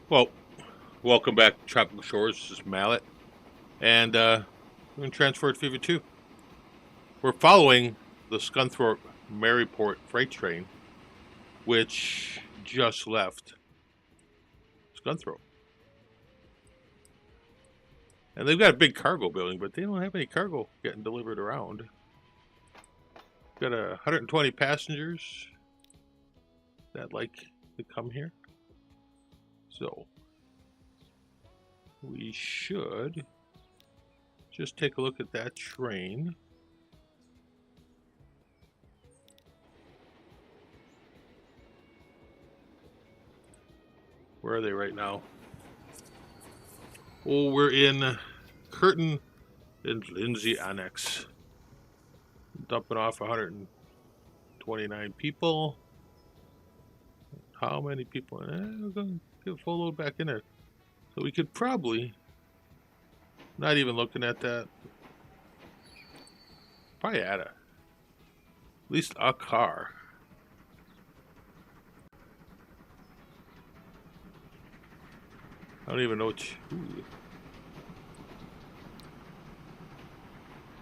Well, welcome back to Tropical Shores. This is Mallet, and we're in Transport Fever 2. We're following the Scunthorpe Maryport freight train, which just left Scunthorpe. And they've got a big cargo building, but they don't have any cargo getting delivered around. Got 120 passengers that like to come here. So we should just take a look at that train. Where are they right now? Oh, we're in Curtin and Lindsay Annex. Dumping off 129 people. How many people? We're going to get a full load back in there. So we could probably, not even looking at that, probably add at least a car. I don't even know what.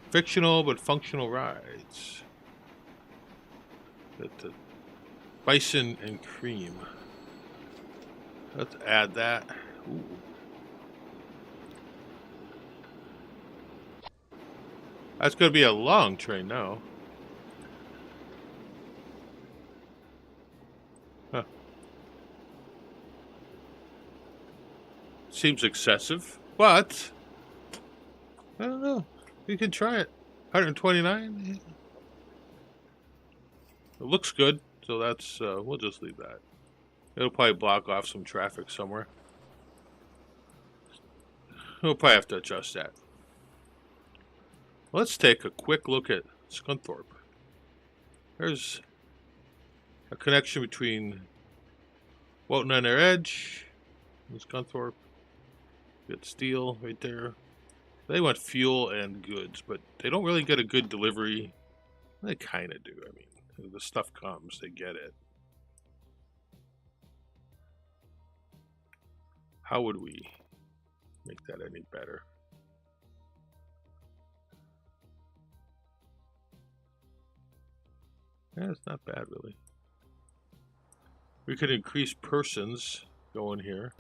Fictional but functional rides. The bison and cream. Let's add that. Ooh. That's going to be a long train now. Huh. Seems excessive, but I don't know. We can try it. 129. It looks good, so that's we'll just leave that. It'll probably block off some traffic somewhere. We'll probably have to adjust that. Let's take a quick look at Scunthorpe. There's a connection between Walton and lrge and Scunthorpe. You got steel right there. They want fuel and goods, but they don't really get a good delivery. They kind of do. I mean, the stuff comes, they get it. How would we make that any better? Yeah, it's not bad, really. We could increase persons going here.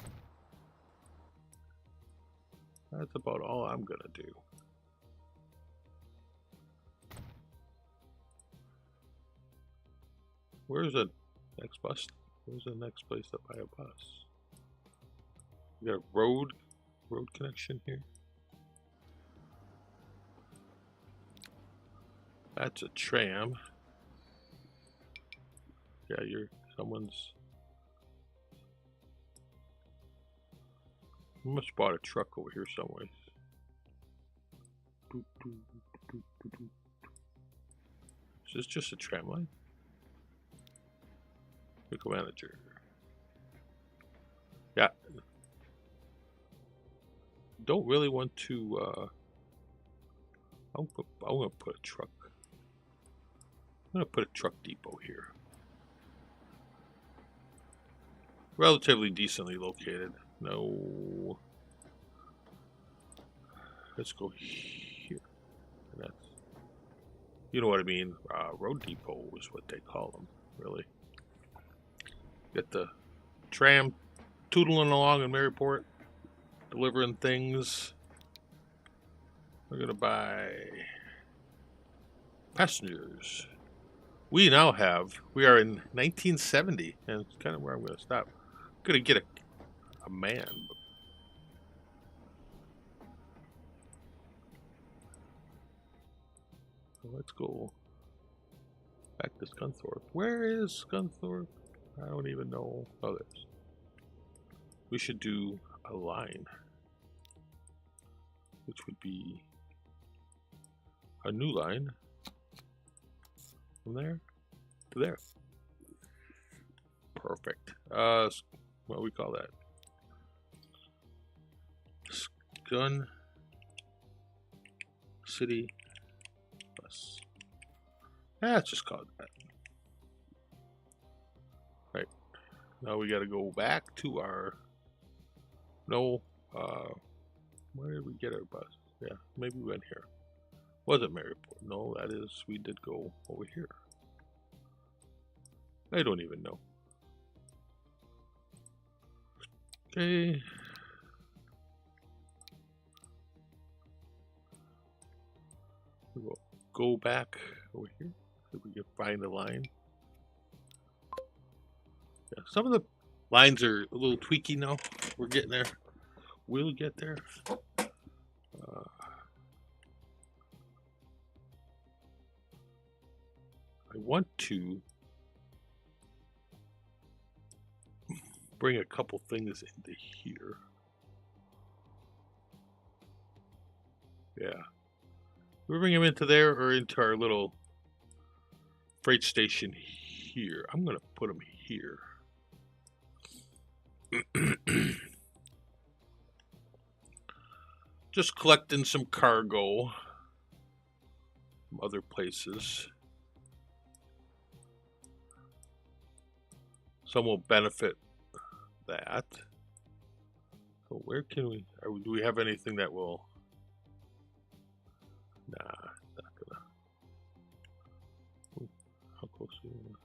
That's about all I'm going to do. Where's the next bus? Where's the next place to buy a bus? We got a road connection here. That's a tram. Yeah, someone's. I must have bought a truck over here somewhere. Is this just a tram line? Vehicle manager. Yeah. Don't really want to. I'm gonna put a truck. I'm gonna put a truck depot here. Relatively decently located. No. Let's go here. And that's, you know what I mean. Road depot is what they call them, really. Get the tram tootling along in Maryport, delivering things. We're gonna buy passengers. We are in 1970, and it's kind of where I'm gonna stop. I'm gonna get a man. So let's go back to Scunthorpe. Where is Scunthorpe? I don't even know. Oh, there's. We should do a line, which would be a new line from there to there. Perfect. What do we call that? Scun City Bus. Let's just call it that. Right. Now we got to go back to our No. Where did we get our bus? Yeah, maybe we went here. Was it Maryport? No, that is, we did go over here. I don't even know. Okay. We will go back over here. See if we can find the line. Yeah, some of the lines are a little tweaky now. We're getting there. We'll get there. I want to bring a couple things into here. Yeah. We bring them into there or into our little freight station here. I'm going to put them here. Just collecting some cargo from other places. Some will benefit that. So where can we, do we have anything that will, nah, not gonna. Ooh, how close are you?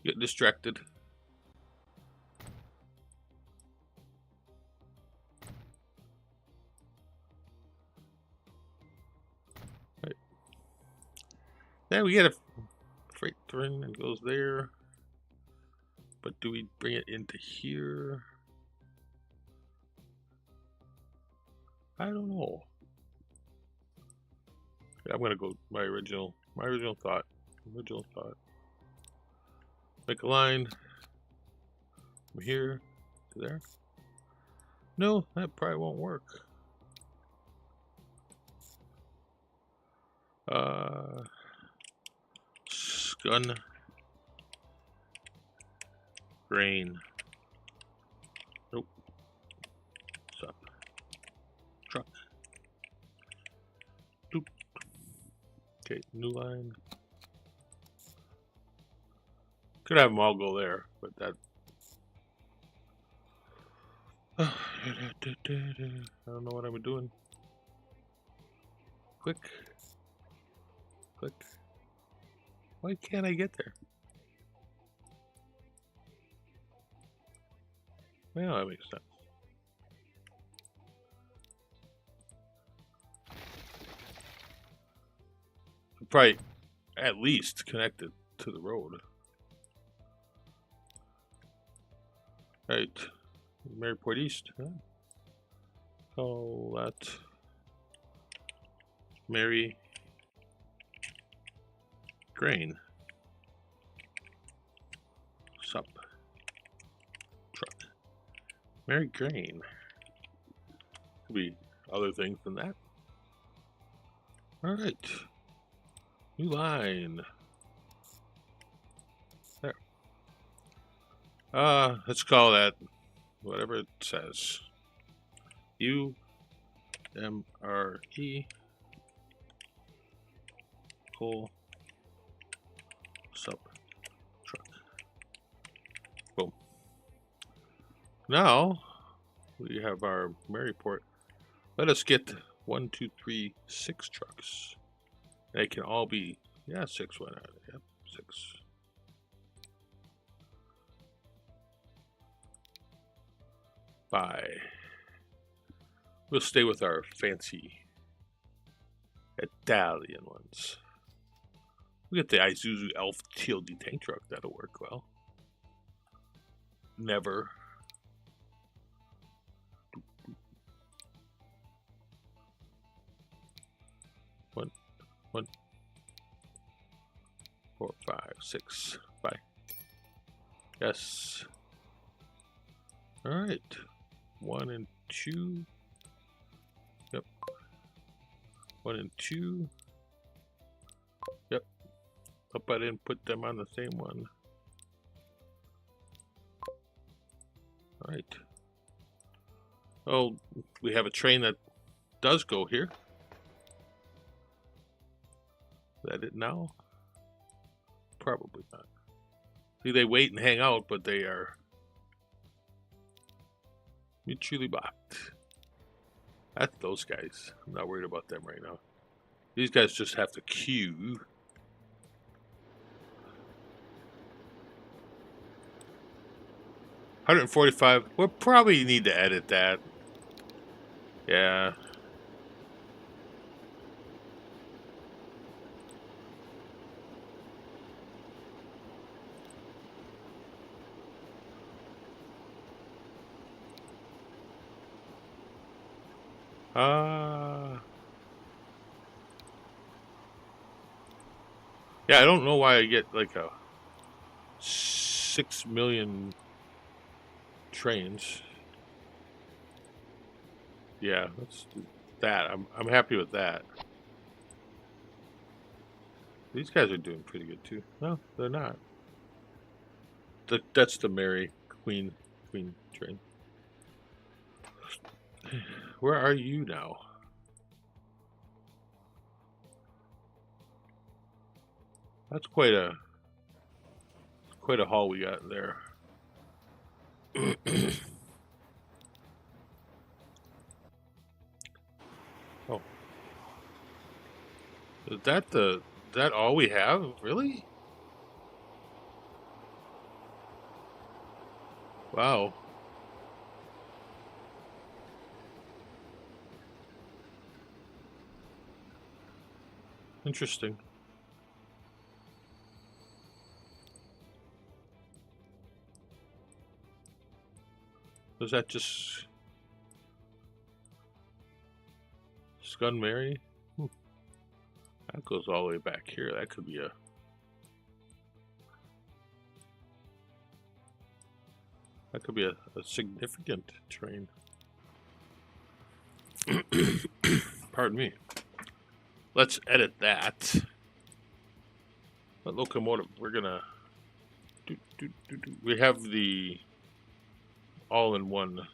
Get distracted. Right. Then we get a freight train that goes there. But do we bring it into here? I don't know. Yeah, I'm gonna go my original thought. Make a line from here to there. No, that probably won't work. Gun grain. Nope. Stop. Truck. Doop. Okay, new line. Could have them all go there, but that. I don't know what I'm doing. Click. Click. Why can't I get there? Well, that makes sense. Probably at least connected to the road. Right. Maryport East. Huh? Call that Mary Grain. Sup. Truck. Mary Grain. Could be other things than that. Alright. New line. There. Let's call that whatever it says. UMRE. Coal. Sup. Truck. Boom. Now we have our Maryport. Let us get 1, 2, 3, 6 trucks. They can all be, yeah, 6 went out. Yep, 6. Bye. We'll stay with our fancy Italian ones. We get the Isuzu Elf TLD tank truck. That'll work well. Never. One, 4, 5, 6. Bye. Yes. All right. 1 and 2. Yep. 1 and 2. Yep. Hope I didn't put them on the same one. All right. Oh, we have a train that does go here. Is that it now? Probably not. See, they wait and hang out, but they are Mutually bought. That's those guys. I'm not worried about them right now. These guys just have to queue. $145. We'll probably need to edit that. Yeah. Yeah, I don't know why I get like a 6 million trains. Yeah, let's do that. I'm happy with that. These guys are doing pretty good too. No, they're not. That's the Mary Queen train. Where are you now? That's quite a haul we got there. Oh, is that all we have? Really? Wow. Interesting. Was that just Scun Mary? That goes all the way back here. That could be a significant train. Pardon me. Let's edit that. That locomotive, we're gonna we have the all-in-one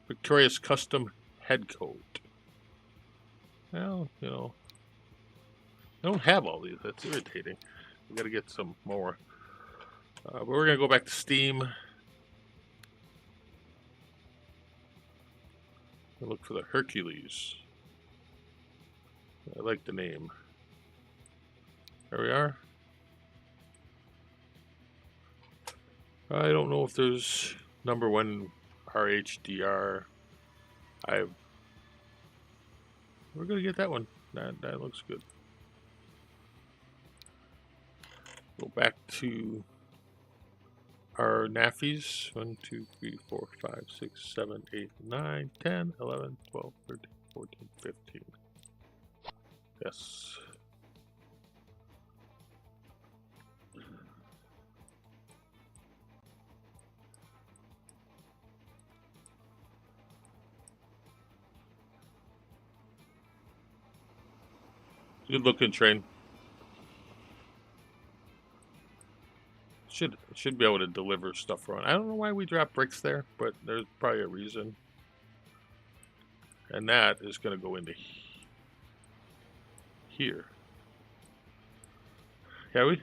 Victorious custom head coat. Well, you know, I don't have all these. That's irritating. We got to get some more. But we're gonna go back to Steam. We'll look for the Hercules. I like the name. There we are. I don't know if there's #1 RHDR. We're gonna get that one. That looks good. Go back to our NAFIs. 1, 2, 3, 4, 5, 6, 7, 8, 9, 10, 11, 12, 13, 14, 15. Yes. Good looking train. Should be able to deliver stuff around. I don't know why we dropped bricks there, but there's probably a reason. And that is going to go into here. Yeah, we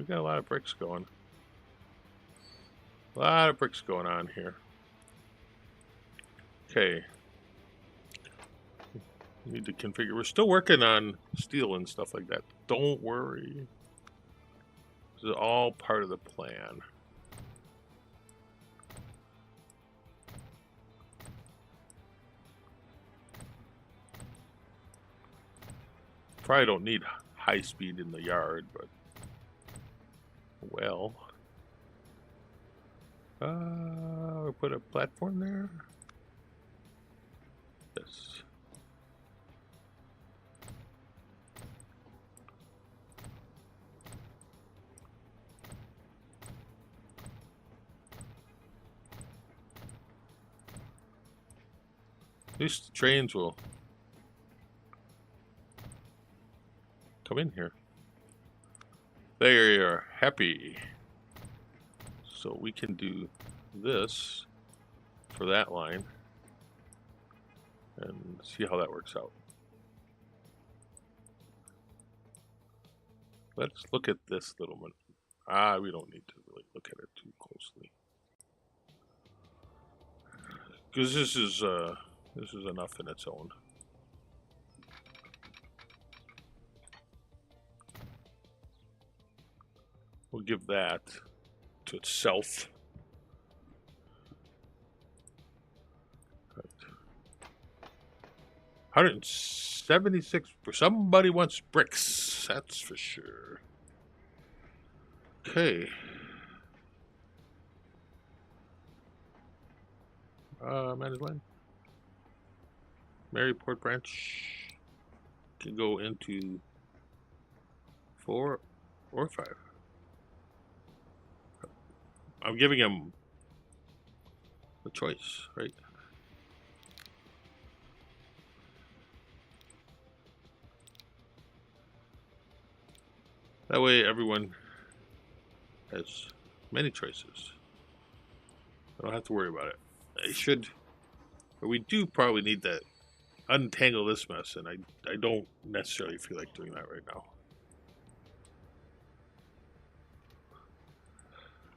got a lot of bricks going. A lot of bricks going on here. Okay. Need to configure. We're still working on steel and stuff like that. Don't worry. This is all part of the plan. Probably don't need high speed in the yard, but well. We put a platform there. Yes. At least the trains will come in here. They are happy. So we can do this for that line and see how that works out. Let's look at this little We don't need to really look at it too closely. Because this is enough in its own. We'll give that to itself. 176. Somebody wants bricks. That's for sure. Okay. Manage line. Maryport branch can go into 4 or 5. I'm giving him the choice, right? That way everyone has many choices. I don't have to worry about it. I should, but we do probably need to untangle this mess, and I don't necessarily feel like doing that right now.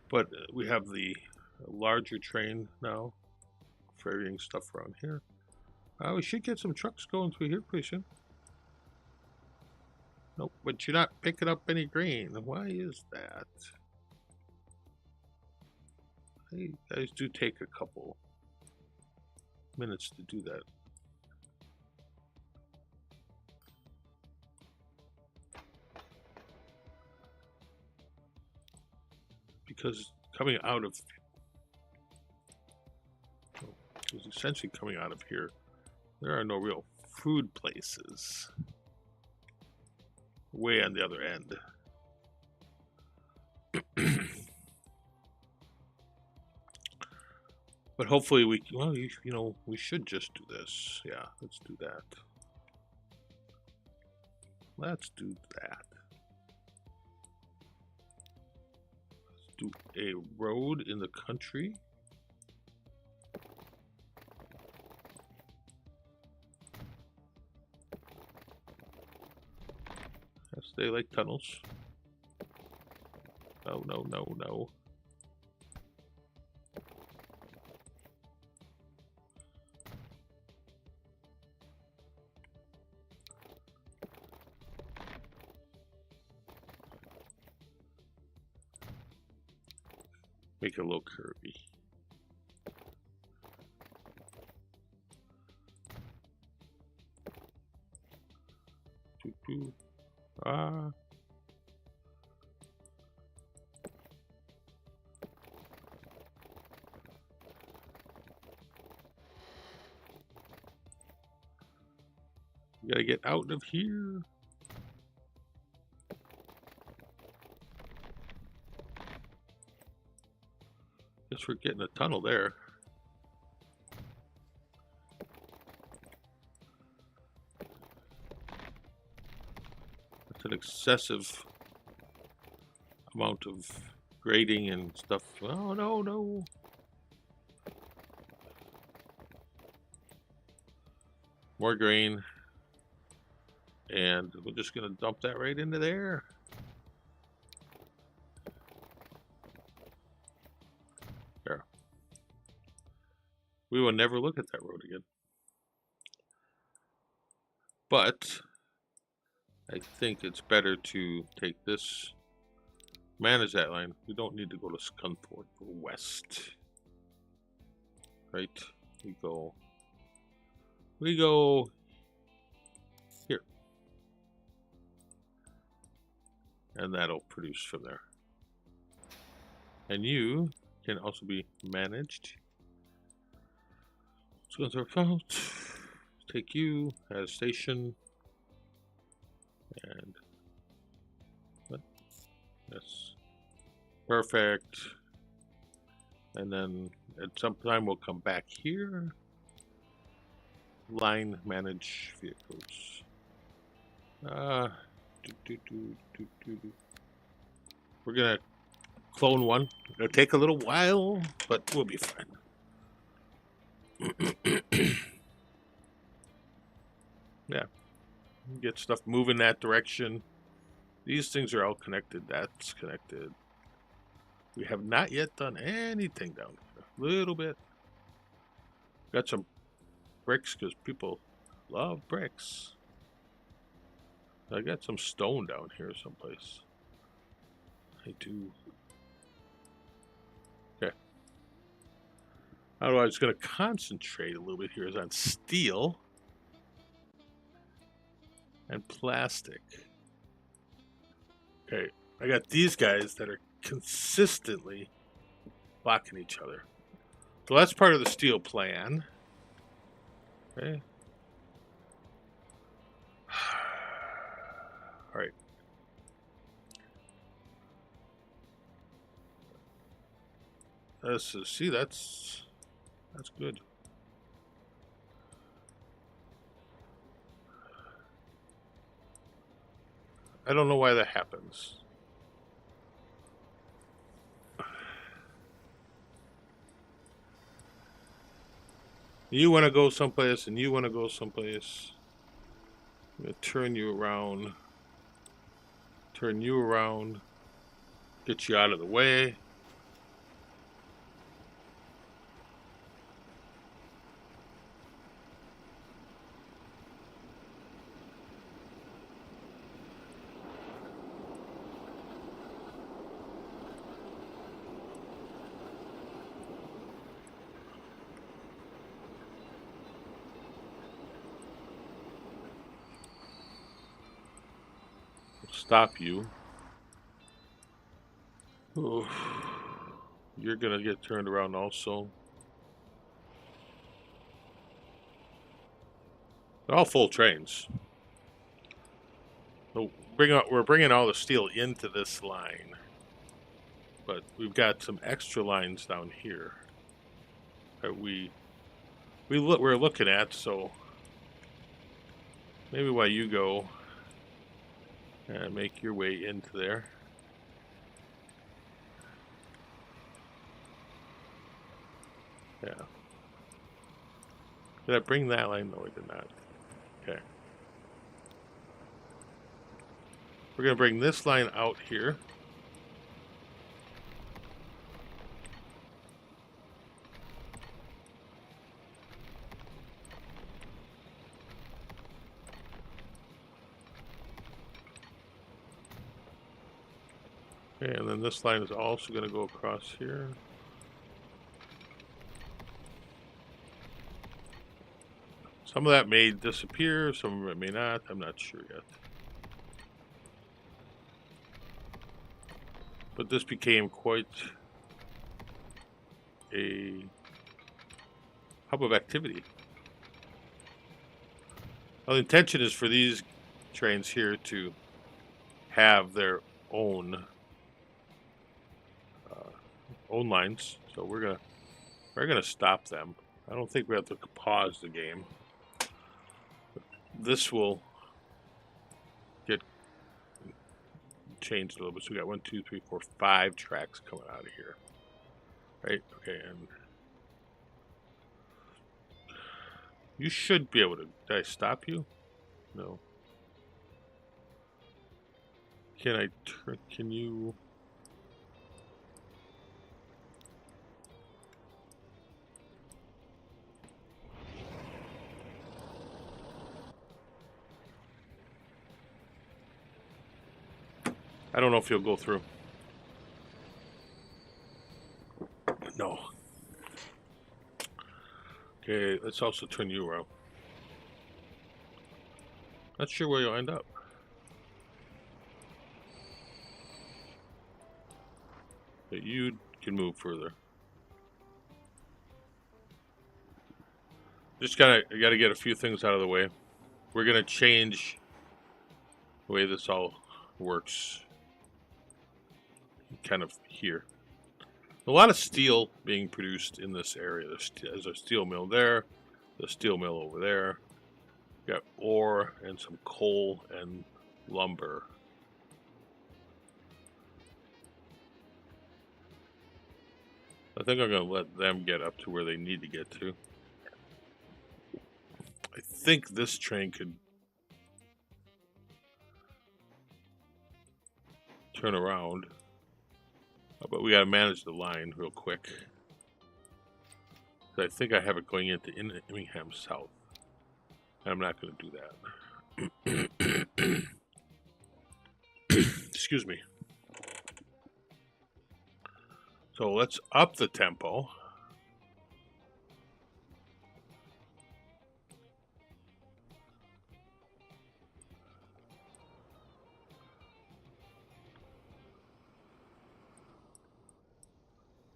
But we have the larger train now, ferrying stuff around here. We should get some trucks going through here pretty soon. Nope, but you're not picking up any grain. Why is that? Hey, guys do take a couple minutes to do that. Because coming out of, it's essentially coming out of here, there are no real food places way on the other end. But hopefully we, well, you know, we should just do this. Yeah, let's do that. Let's do that. Let's do a road in the country. Yes, they like tunnels. No, no, no, no. Make it a little curvy. We gotta get out of here. Guess we're getting a tunnel there. That's an excessive amount of grading and stuff. Oh, no, no. More grain. And we're just going to dump that right into there. There. We will never look at that road again. But I think it's better to take this, manage that line. We don't need to go to Scunthorpe west. Right? We go here. And that'll produce from there. And you can also be managed. Scunthorpe out. Take you as station. And yes, perfect. And then at some time we'll come back here. Line manage vehicles. We're gonna clone one. It'll take a little while, but we'll be fine. Yeah. Get stuff moving that direction. These things are all connected. That's connected. We have not yet done anything down here. A little bit. Got some bricks because people love bricks. I got some stone down here someplace. I do. Okay. How I was going to concentrate a little bit here is on steel and plastic. Okay. I got these guys that are consistently blocking each other. So that's part of the steel plan. Okay. All right. See, that's good. I don't know why that happens. You want to go someplace, and you want to go someplace. I'm going to turn you around. Turn you around. Get you out of the way. Stop you. Oof. You're going to get turned around also. They're all full trains. So we're bringing all the steel into this line. But we've got some extra lines down here that we're looking at, so maybe while you go and make your way into there. Yeah. Did I bring that line? No, I did not. Okay. We're going to bring this line out here. Okay, and then this line is also going to go across here. Some of that may disappear, some of it may not. I'm not sure yet. But this became quite a hub of activity. Well, the intention is for these trains here to have their own lines, so we're gonna stop them. I don't think we have to pause the game. This will get changed a little bit. So we got 1, 2, 3, 4, 5 tracks coming out of here, right? Okay, and you should be able to. Did I stop you? No. Can I turn? Can you? I don't know if you'll go through. No. Okay, let's also turn you around. Not sure where you'll end up. But you can move further. Just gotta get a few things out of the way. We're gonna change the way this all works. Kind of here. A lot of steel being produced in this area. There's a steel mill there, the steel mill over there. We got ore and some coal and lumber. I think I'm going to let them get up to where they need to get to. I think this train could turn around. How about But we got to manage the line real quick. I think I have it going into Immingham South. I'm not going to do that. Excuse me. So let's up the tempo.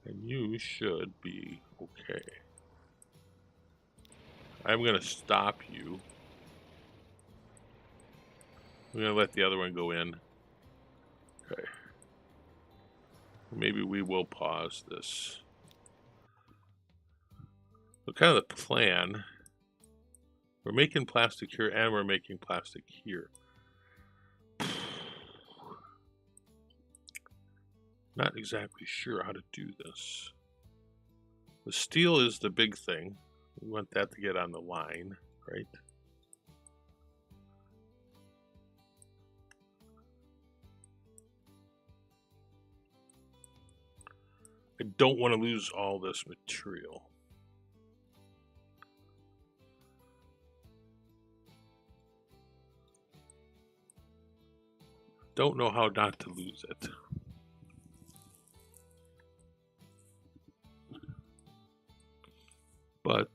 And you should be okay. I'm going to stop you. I'm going to let the other one go in. Okay. Maybe we will pause this. So kind of the plan. We're making plastic here and we're making plastic here. Not exactly sure how to do this. The steel is the big thing. We want that to get on the line, right? I don't want to lose all this material. Don't know how not to lose it. But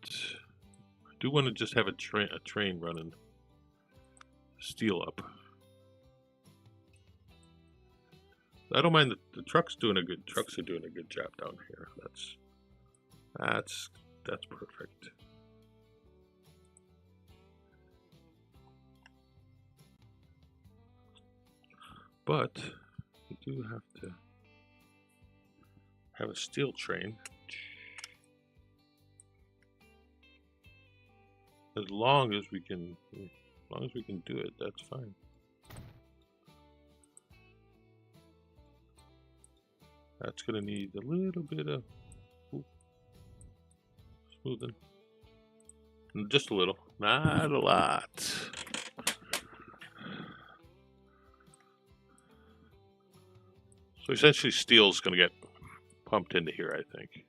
I do want to just have a train running steel up. I don't mind the trucks are doing a good job down here. That's perfect. But we do have to have a steel train. As long as we can do it, that's fine. That's gonna need a little bit of smoothing. Just a little, not a lot. So essentially steel's gonna get pumped into here, I think.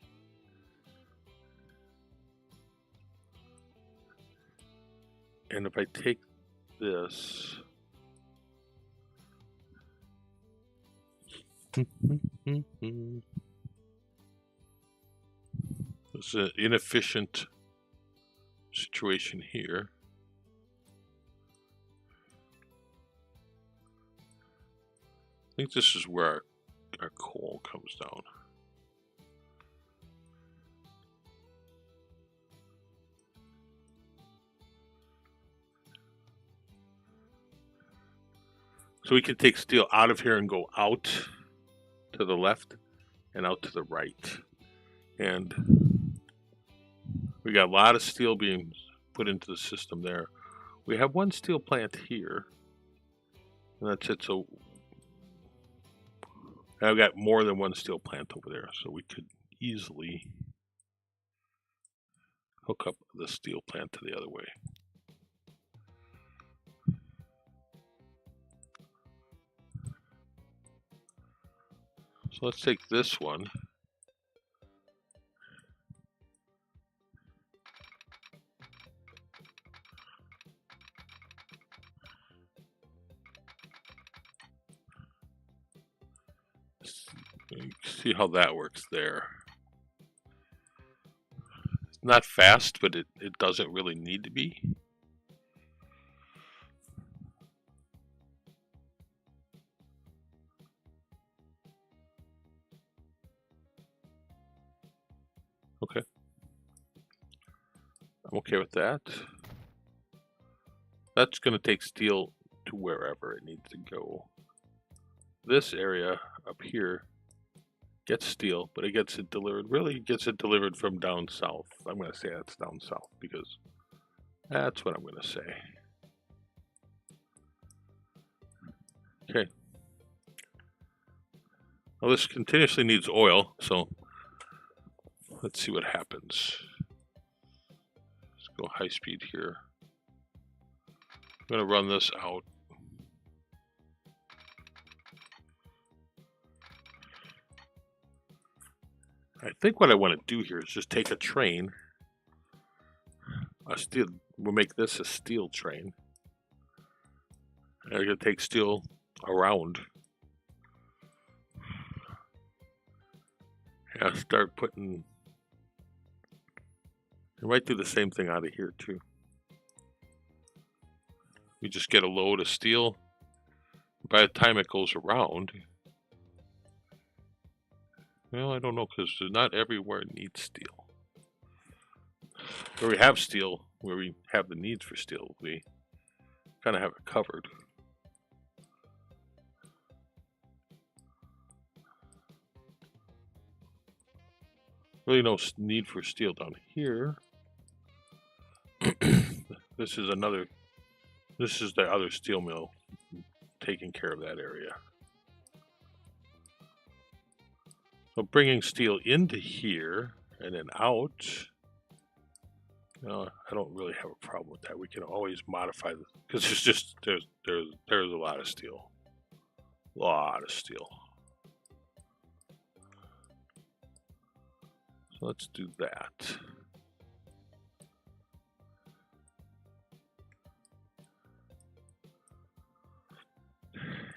And if I take this, this is an inefficient situation here. I think this is where our coal comes down. So we can take steel out of here and go out to the left and out to the right. And we got a lot of steel being put into the system there. We have one steel plant here. And that's it. So I've got more than one steel plant over there. So we could easily hook up the steel plant to the other way. So let's take this one. See how that works there. It's not fast, but it doesn't really need to be. Okay. I'm okay with that. That's going to take steel to wherever it needs to go. This area up here gets steel, but it gets it delivered. Really gets it delivered from down south. I'm going to say that's down south because that's what I'm going to say. Okay. Well, this continuously needs oil, so let's see what happens. Let's go high speed here. I'm going to run this out. I think what I want to do here is just take a train, we'll make this a steel train. And I'm going to take steel around. And I'll start putting, I might do the same thing out of here too. We just get a load of steel. By the time it goes around, well, I don't know, because not everywhere needs steel. Where we have steel, where we have the needs for steel, we kind of have it covered. Really no need for steel down here. This is the other steel mill taking care of that area. So bringing steel into here and then out, I don't really have a problem with that. We can always modify this because it's just there's a lot of steel, So let's do that.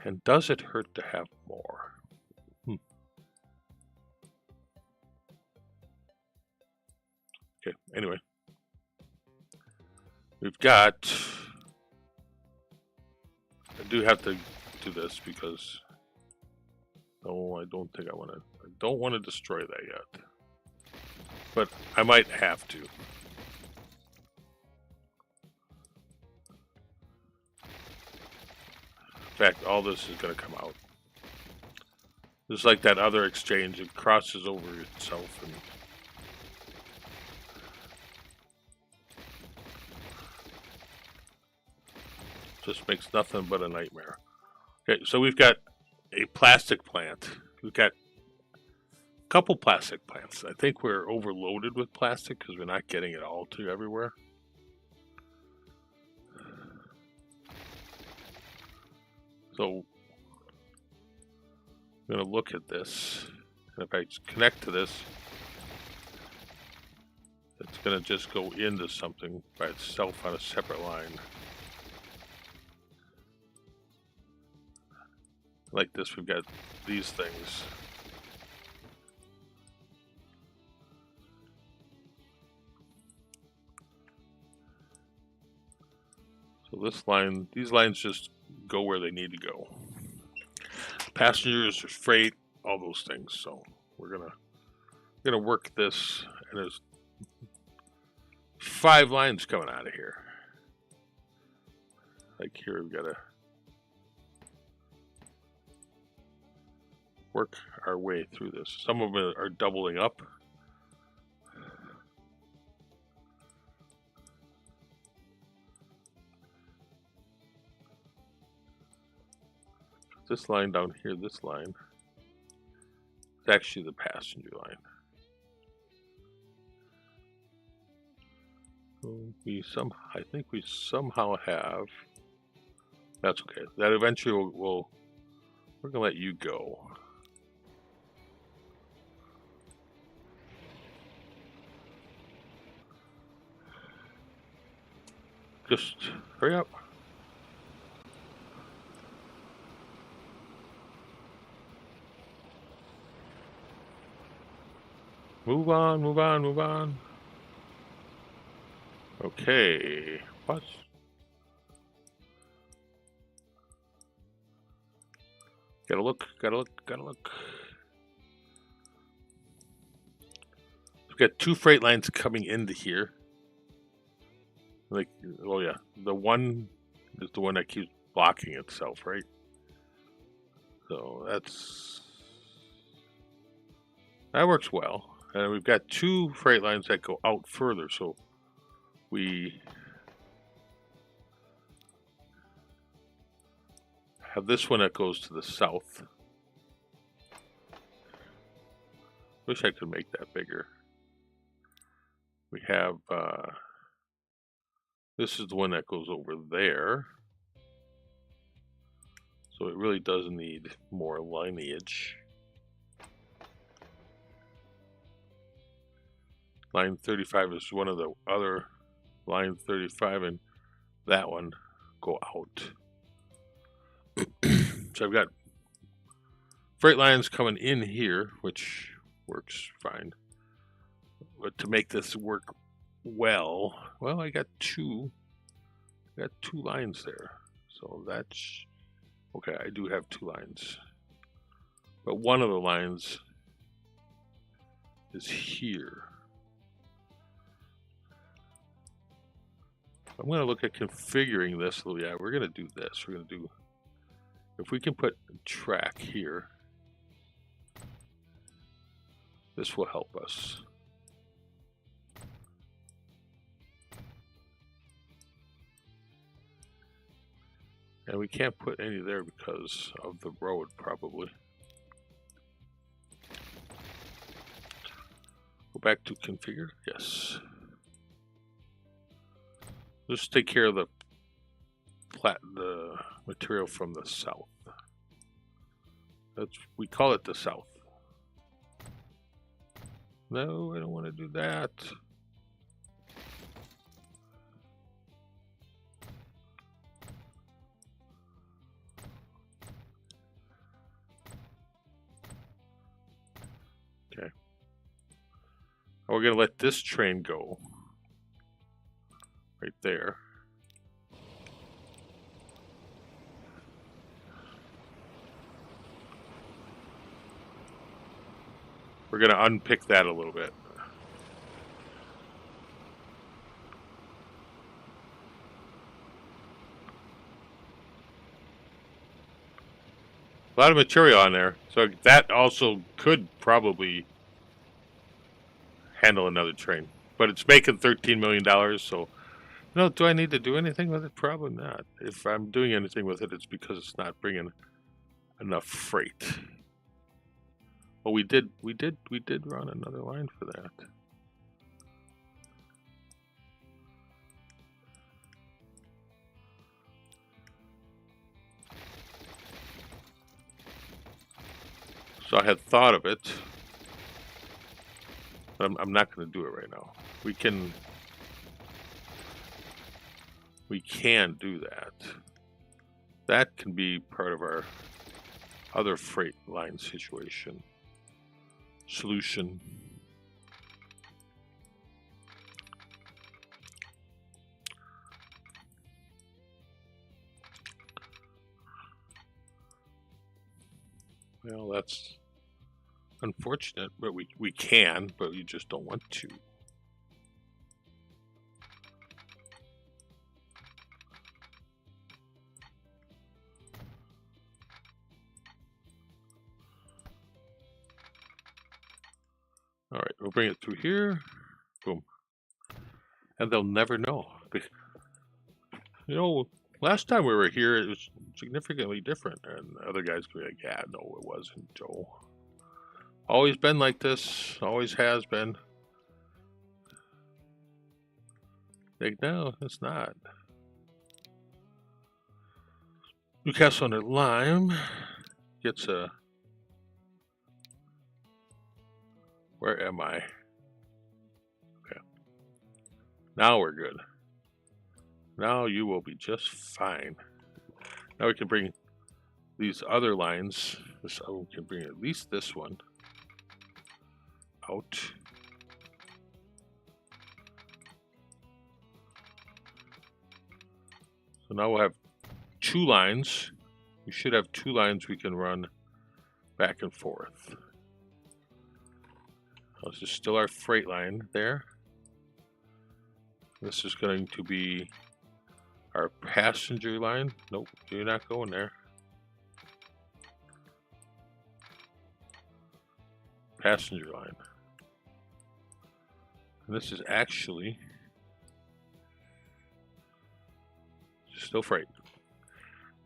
And does it hurt to have more? Okay, anyway. We've got... I do have to do this because... No, I don't think I want to... I don't want to destroy that yet. But I might have to. In fact, all this is going to come out. Just like that other exchange, it crosses over itself and just makes nothing but a nightmare. Okay, so we've got a plastic plant. We've got a couple plastic plants. I think we're overloaded with plastic because we're not getting it all to everywhere. So I'm going to look at this, and if I connect to this, it's going to just go into something by itself on a separate line. Like this, we've got these things. So this line, these lines just go where they need to go. Passengers, freight, all those things. So we're gonna work this, and there's 5 lines coming out of here. Like here, we've got to work our way through this. Some of them are doubling up. This line down here, this line, is actually the passenger line. So I think we somehow have. That's okay. That eventually we're gonna let you go. Just hurry up. Move on, move on, move on. Okay. What? Gotta look, gotta look, gotta look. We've got 2 freight lines coming into here. Like, oh yeah, the one is the one that keeps blocking itself, right? So that works well. And we've got 2 freight lines that go out further, so we have this one that goes to the south. Wish I could make that bigger. We have this is the one that goes over there. So it really does need more lineage. Line 35 is one of the other line 35, and that one go out. So I've got freight lines coming in here, which works fine. But to make this work well, I got two lines there. So that's okay. I do have 2 lines, but one of the lines is here. I'm going to look at configuring this. Yeah, we're going to do this. We're going to do, if we can put a track here, this will help us. And we can't put any there because of the road, probably. Go back to configure. Yes. Let's take care of the material from the south. We call it the south. No, I don't want to do that. Okay. We're going to let this train go right there. We're going to unpick that a little bit. A lot of material on there, so that also could probably handle another train. But it's making $13 million, so do I need to do anything with it? Probably not. If I'm doing anything with it, it's because it's not bringing enough freight. Well, we did run another line for that. So I had thought of it, but I'm not going to do it right now. We can do that. That can be part of our other freight line solution. Well, that's unfortunate, but we can, but we just don't want to. All right, we'll bring it through here. Boom. And they'll never know. Last time we were here, it was significantly different. And other guys could be like, yeah, no, it wasn't, Joe. Always been like this. Always has been. Like, no, it's not. Newcastle under Lime gets a... Where am I? Okay. Now we're good. Now you will be just fine. Now we can bring these other lines. We can bring at least this one out. So now we'll have 2 lines. We should have 2 lines we can run back and forth. This is still our freight line there. This is going to be our passenger line. Nope, you're not going there. Passenger line. And this is actually still freight.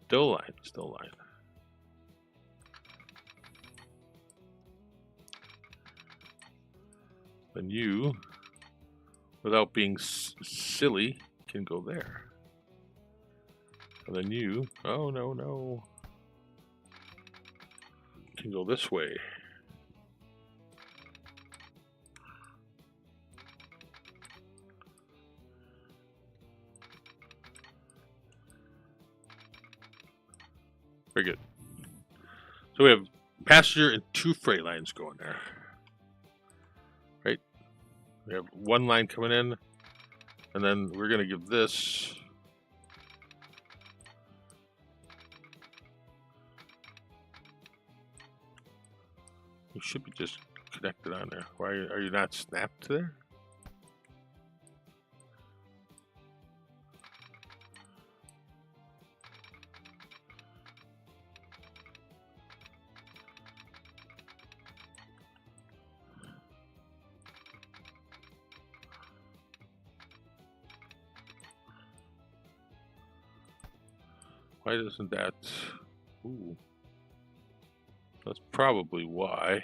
Still line, still line. And you, without being silly, can go there. And then you, oh no, can go this way. Very good. So we have passenger and 2 freight lines going there. Right? We have 1 line coming in, and then we're going to give this you should be just connected on there. Why are you not snapped there? Why doesn't that? Ooh, that's probably why.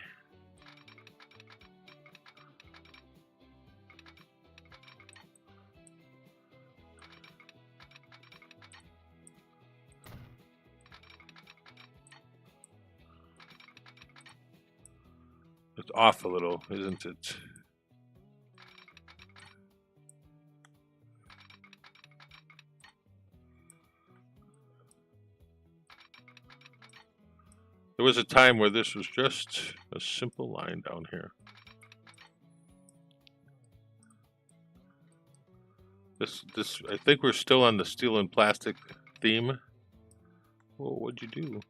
It's off a little, isn't it? There was a time where this was just a simple line down here. This I think we're still on the steel and plastic theme. Whoa, what'd you do?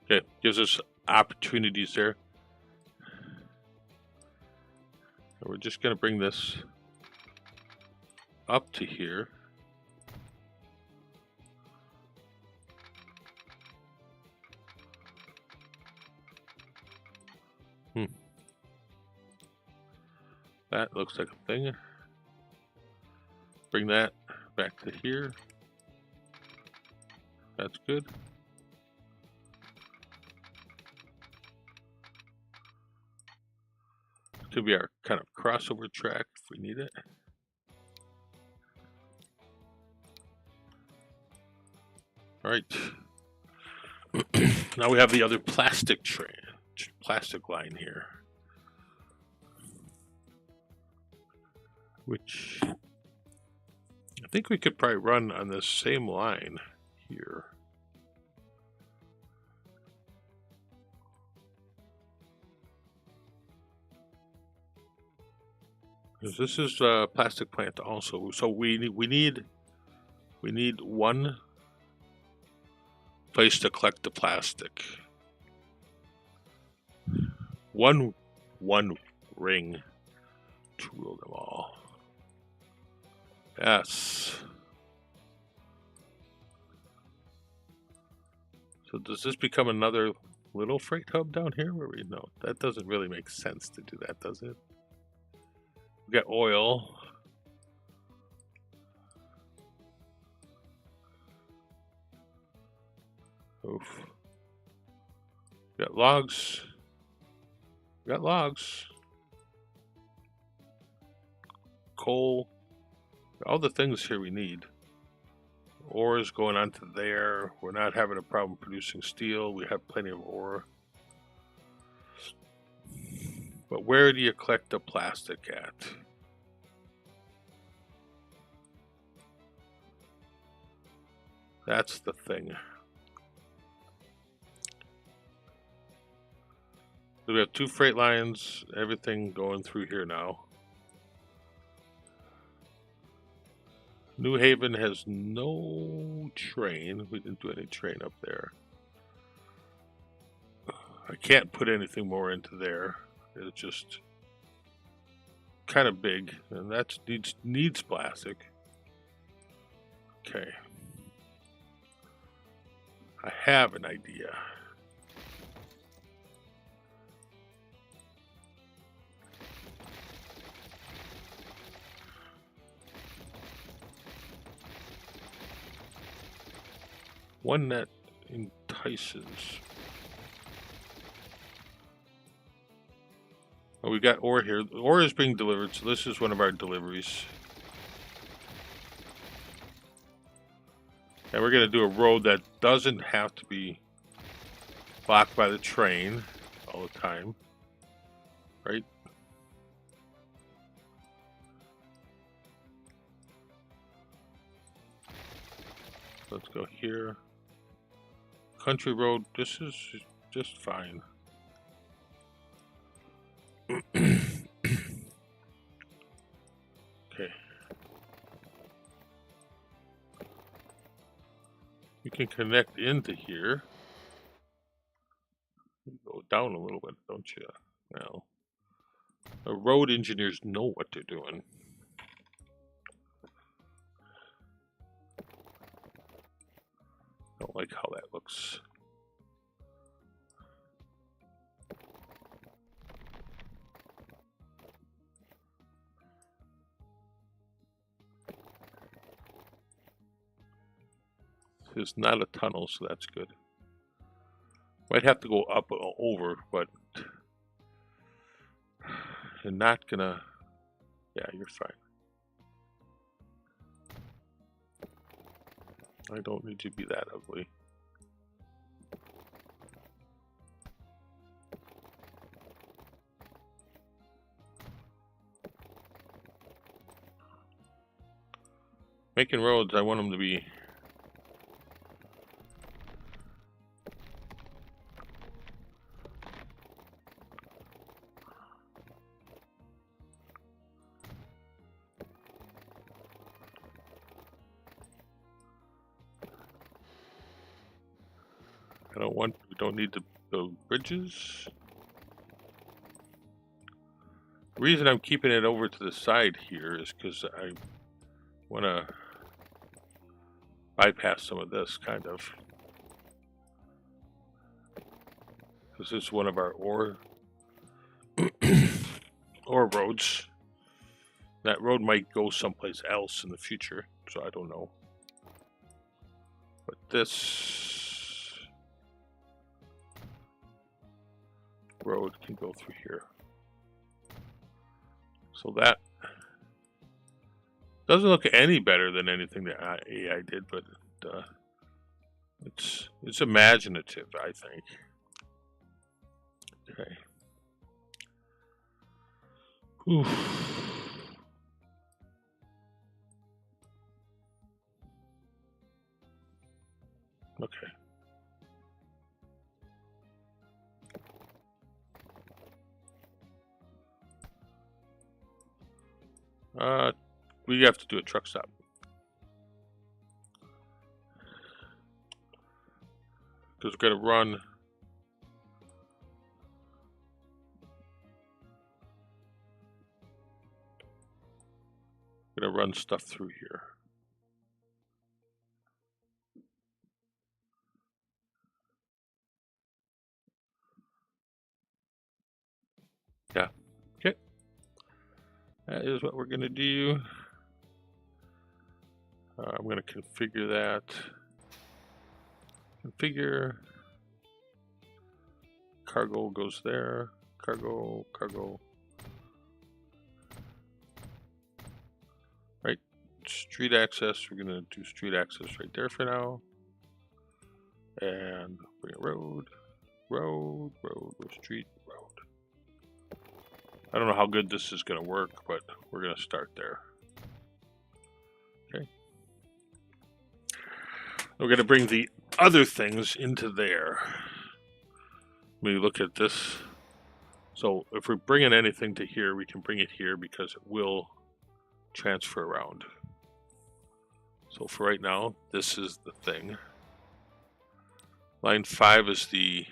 Okay, gives us opportunities there. And we're just gonna bring this up to here. That looks like a thing. Bring that back to here. That's good. Could be our kind of crossover track if we need it. All right. Now we have the other plastic line here, which I think we could probably run on this same line here. Because this is a plastic plant also, so we need 1 place to collect the plastic. One ring to rule them all. Yes. So does this become another little freight hub down here where we know that doesn't really make sense to do that, does it? We got oil. Oof. We got logs. We got logs. Coal. All the things here we need. Ore is going on to there. We're not having a problem producing steel. We have plenty of ore. But where do you collect the plastic at? That's the thing. So we have 2 freight lines, everything going through here now. New Haven has no train. We didn't do any train up there. I can't put anything more into there. It's just kind of big, and that needs plastic. Okay. I have an idea. One that entices. Oh, we got ore here. The ore is being delivered, so this is one of our deliveries. And we're going to do a road that doesn't have to be blocked by the train all the time, right? Let's go here. Country road, this is just fine. Okay. You can connect into here. You go down a little bit, don't you? Well, the road engineers know what they're doing. Don't like how that looks. There's not a tunnel, so that's good. Might have to go up or over, but you're not gonna. Yeah, you're fine. I don't need to be that ugly. Making roads, I want them to be. We don't need to build bridges. The reason I'm keeping it over to the side here is because I want to bypass some of this, kind of. Because this is one of our ore roads. That road might go someplace else in the future, so I don't know. But this road can go through here. So that doesn't look any better than anything that AI did, but it's imaginative, I think. Okay. Oof. Okay. We have to do a truck stop. Because we're going to run. We're going to run stuff through here. Yeah. Okay. That is what we're going to do. I'm going to configure that. Configure. Cargo goes there. Cargo. Right. Street access. We're going to do street access right there for now. And bring a road, street, road. I don't know how good this is going to work, but we're going to start there. Okay. We're going to bring the other things into there. Let me look at this. So if we're bringing anything to here, we can bring it here because it will transfer around. So for right now, this is the thing. Line 5 is the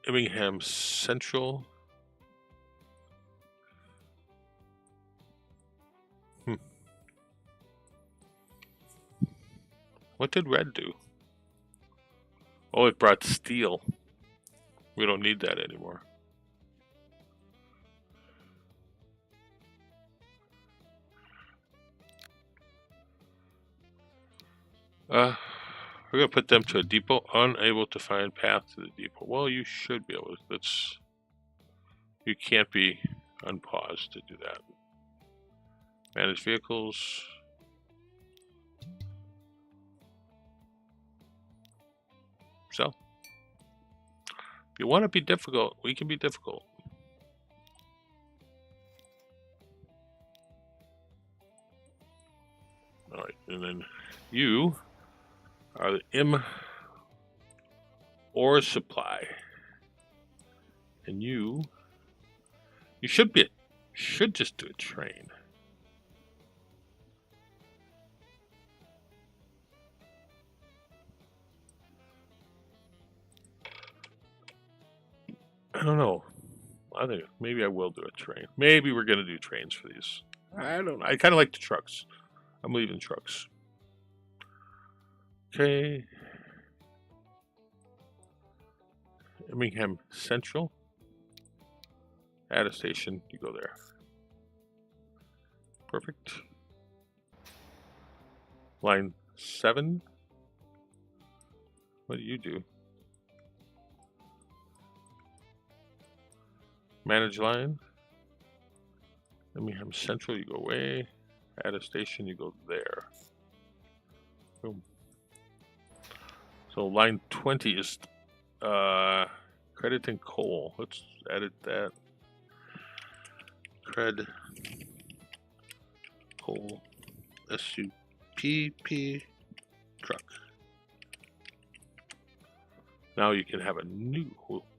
Immingham Central. What did red do? Oh, it brought steel. We don't need that anymore. We're going to put them to a depot. Unable to find path to the depot. Well, you should be able to. You can't be unpaused to do that. Manage vehicles. So, if you want to be difficult, we can be difficult. And then you are the M ore supply. And you should just do a train. I don't know. I think maybe I will do a train. Maybe we're gonna do trains for these. I don't know. I kind of like the trucks. I'm leaving trucks. Okay. Immingham Central. Add a station. You go there. Perfect. Line 7. What do you do? Manage line. Immingham Central, you go away. Add a station, you go there. Boom. So line 20 is credit and coal. Let's edit that. Cred coal SUPP truck. Now you can have a new.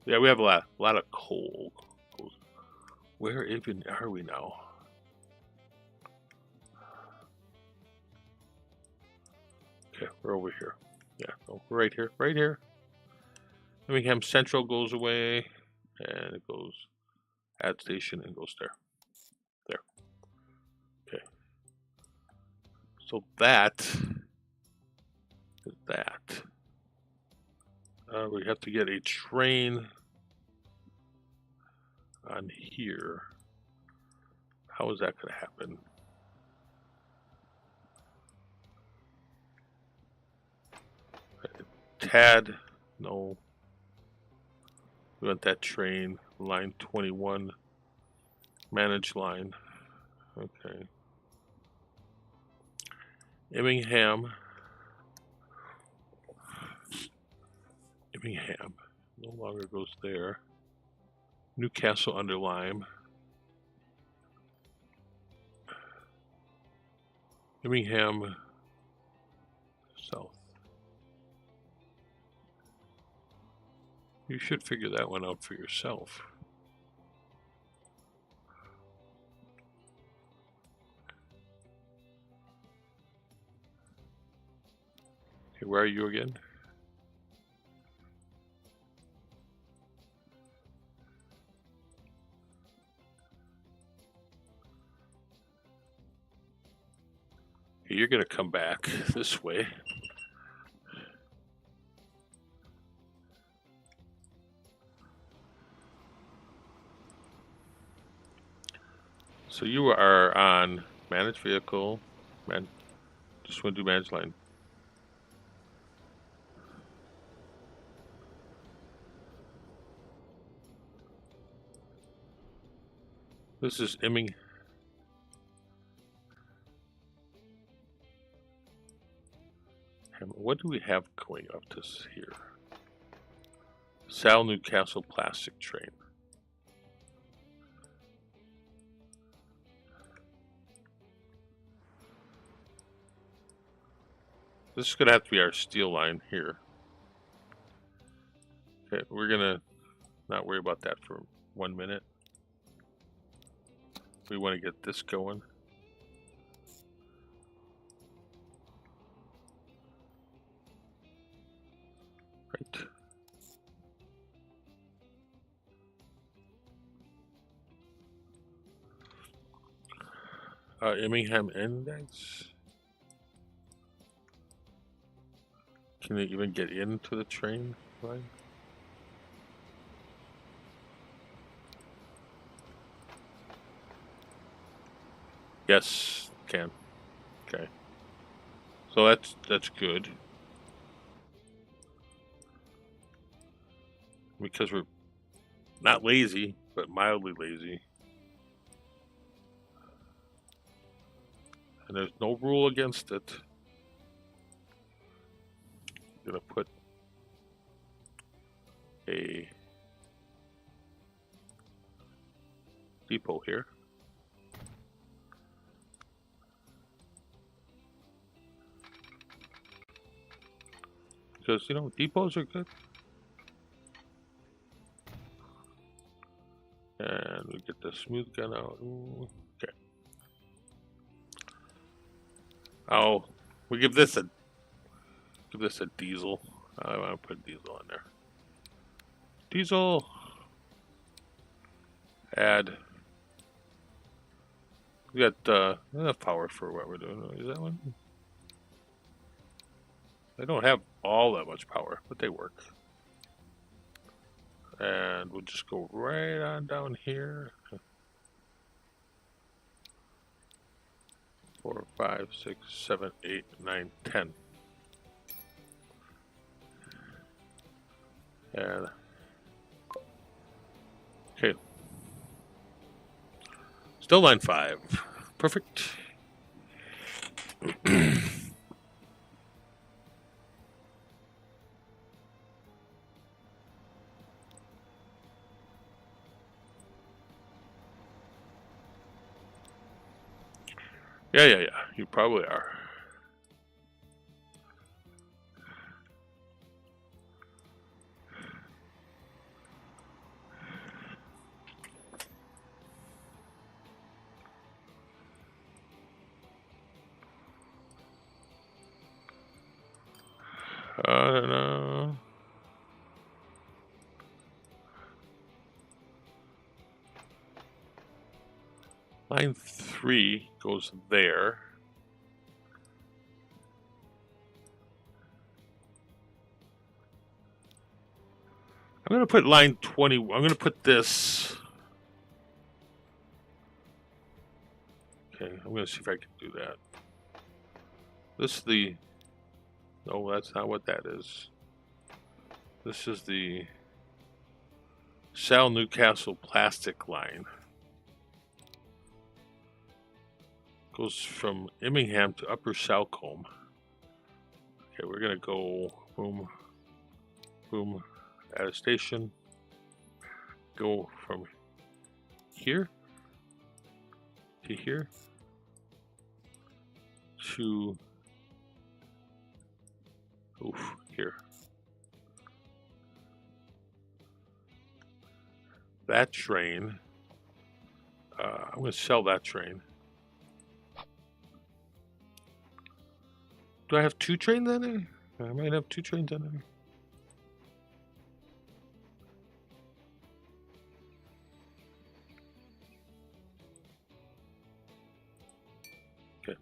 Yeah, we have a lot of coal. Where even are we now? Okay, we're over here. Yeah, no, we're right here. Right here. Immingham Central goes away, and it goes add station and goes there. There. Okay. So that is that. We have to get a train on here. How is that going to happen? TAD, no. We want that train, line 21, manage line. Okay. Immingham no longer goes there. Newcastle under Lime. Immingham South. You should figure that one out for yourself. Okay, where are you again? Okay, you're going to come back this way. So you are on manage vehicle, just want to do manage line. This is Immingham. What do we have going up to here? Sal Newcastle plastic train. This is going to have to be our steel line here. Okay, we're going to not worry about that for 1 minute. We want to get this going. Right. Immingham Index. Can they even get into the train line? Yes, can. Okay. So that's good. Because we're not lazy, but mildly lazy. And there's no rule against it. I'm gonna put a depot here. because, you know, depots are good. And we get the smooth gun out. Ooh, okay. Oh, we give this a diesel. I want to put diesel in there. Diesel. Add. We got enough power for what we're doing. Is that one? They don't have all that much power, but they work. And we'll just go right on down here. 4, 5, 6, 7, 8, 9, 10. And okay. Still line 5. Perfect. Yeah. You probably are. I don't know. Line 3 goes there. I'm going to put line 20. I'm going to put this. Okay, I'm going to see if I can do that. This is the. No, that's not what that is. This is the Sal Newcastle plastic line. Goes from Immingham to Upper Salcombe. Okay, we're going to go boom, boom, at a station. Go from here to here to here. That train, I'm going to sell that train. Do I have 2 trains on there? I might have 2 trains on there. Okay,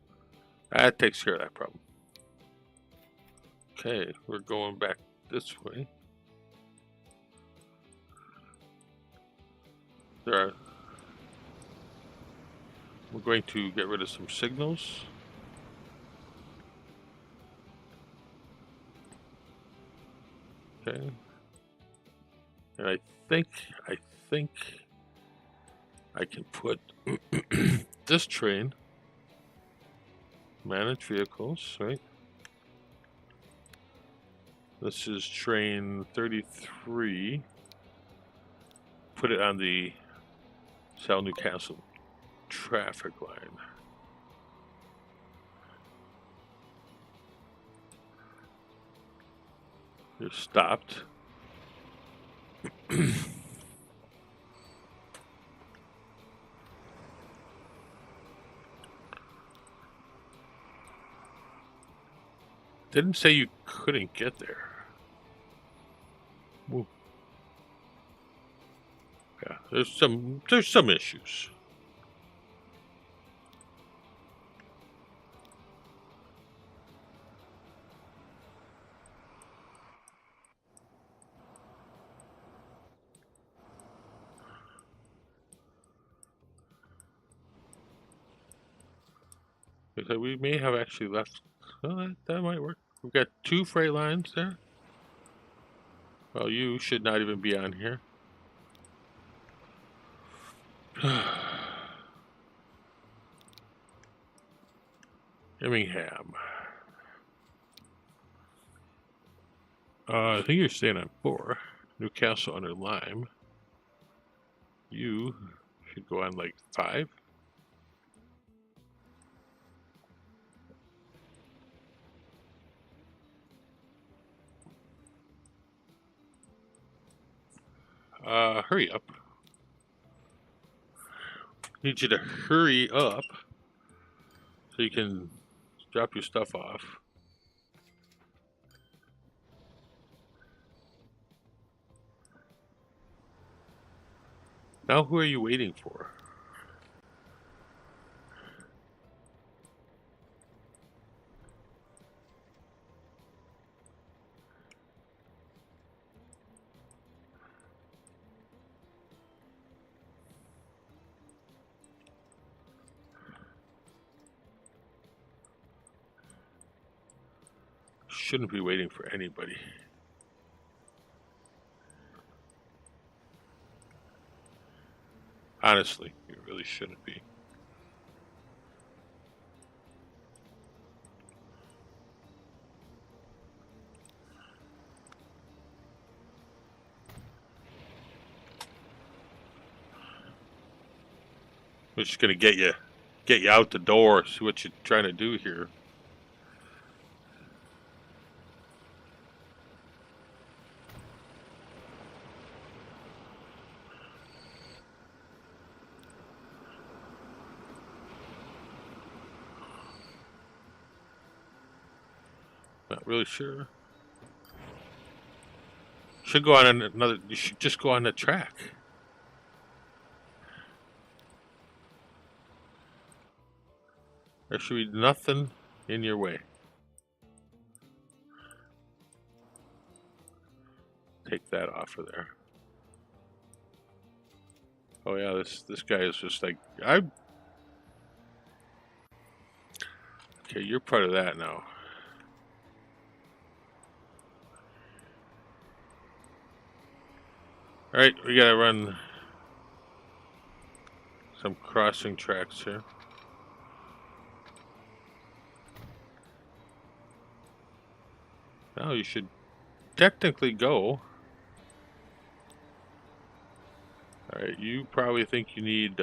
that takes care of that problem. Okay, we're going back this way. We're going to get rid of some signals. Okay. And I think I can put this train, manage vehicles, right? This is train 33. Put it on the Sal Newcastle traffic line. You're stopped. Didn't say you couldn't get there. Ooh. Yeah, there's some issues. Because we may have actually left. Well, that might work. We've got 2 freight lines there. Well, you should not even be on here. Immingham. I think you're staying on 4. Newcastle under Lime. You should go on like 5. Hurry up. Need you to hurry up so you can drop your stuff off. Now who are you waiting for? Shouldn't be waiting for anybody. Honestly, you really shouldn't be. We're just gonna get you out the door. See what you're trying to do here. Not really sure. Should go on another. You should just go on the track. There should be nothing in your way. Take that off of there. Oh yeah, this guy is just like Okay, you're part of that now. All right, we gotta run some crossing tracks here. Now you should technically go. Alright, you probably think you need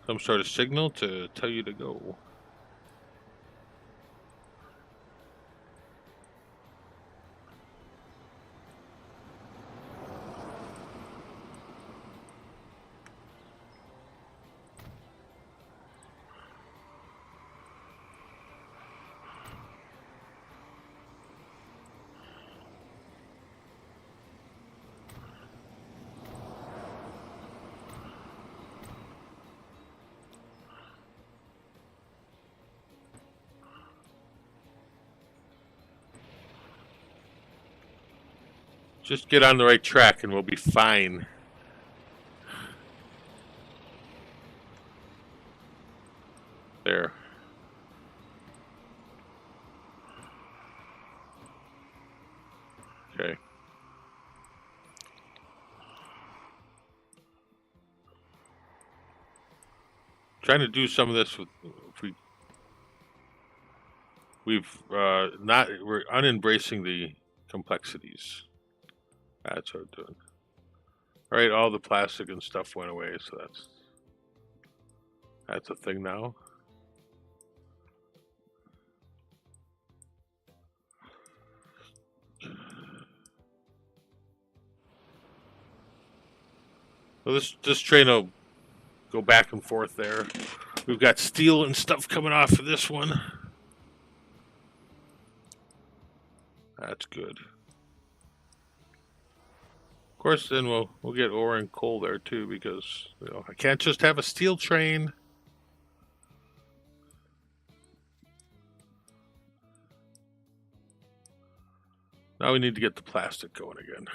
some sort of signal to tell you to go. Just get on the right track and we'll be fine. There. Okay. Trying to do some of this with we're unembracing the complexities. That's what we're doing. All right, all the plastic and stuff went away, so that's a thing now. So this train will go back and forth there. We've got steel and stuff coming off of this one. That's good. Of course, then we'll get ore and coal there too, because I can't just have a steel train. Now we need to get the plastic going again.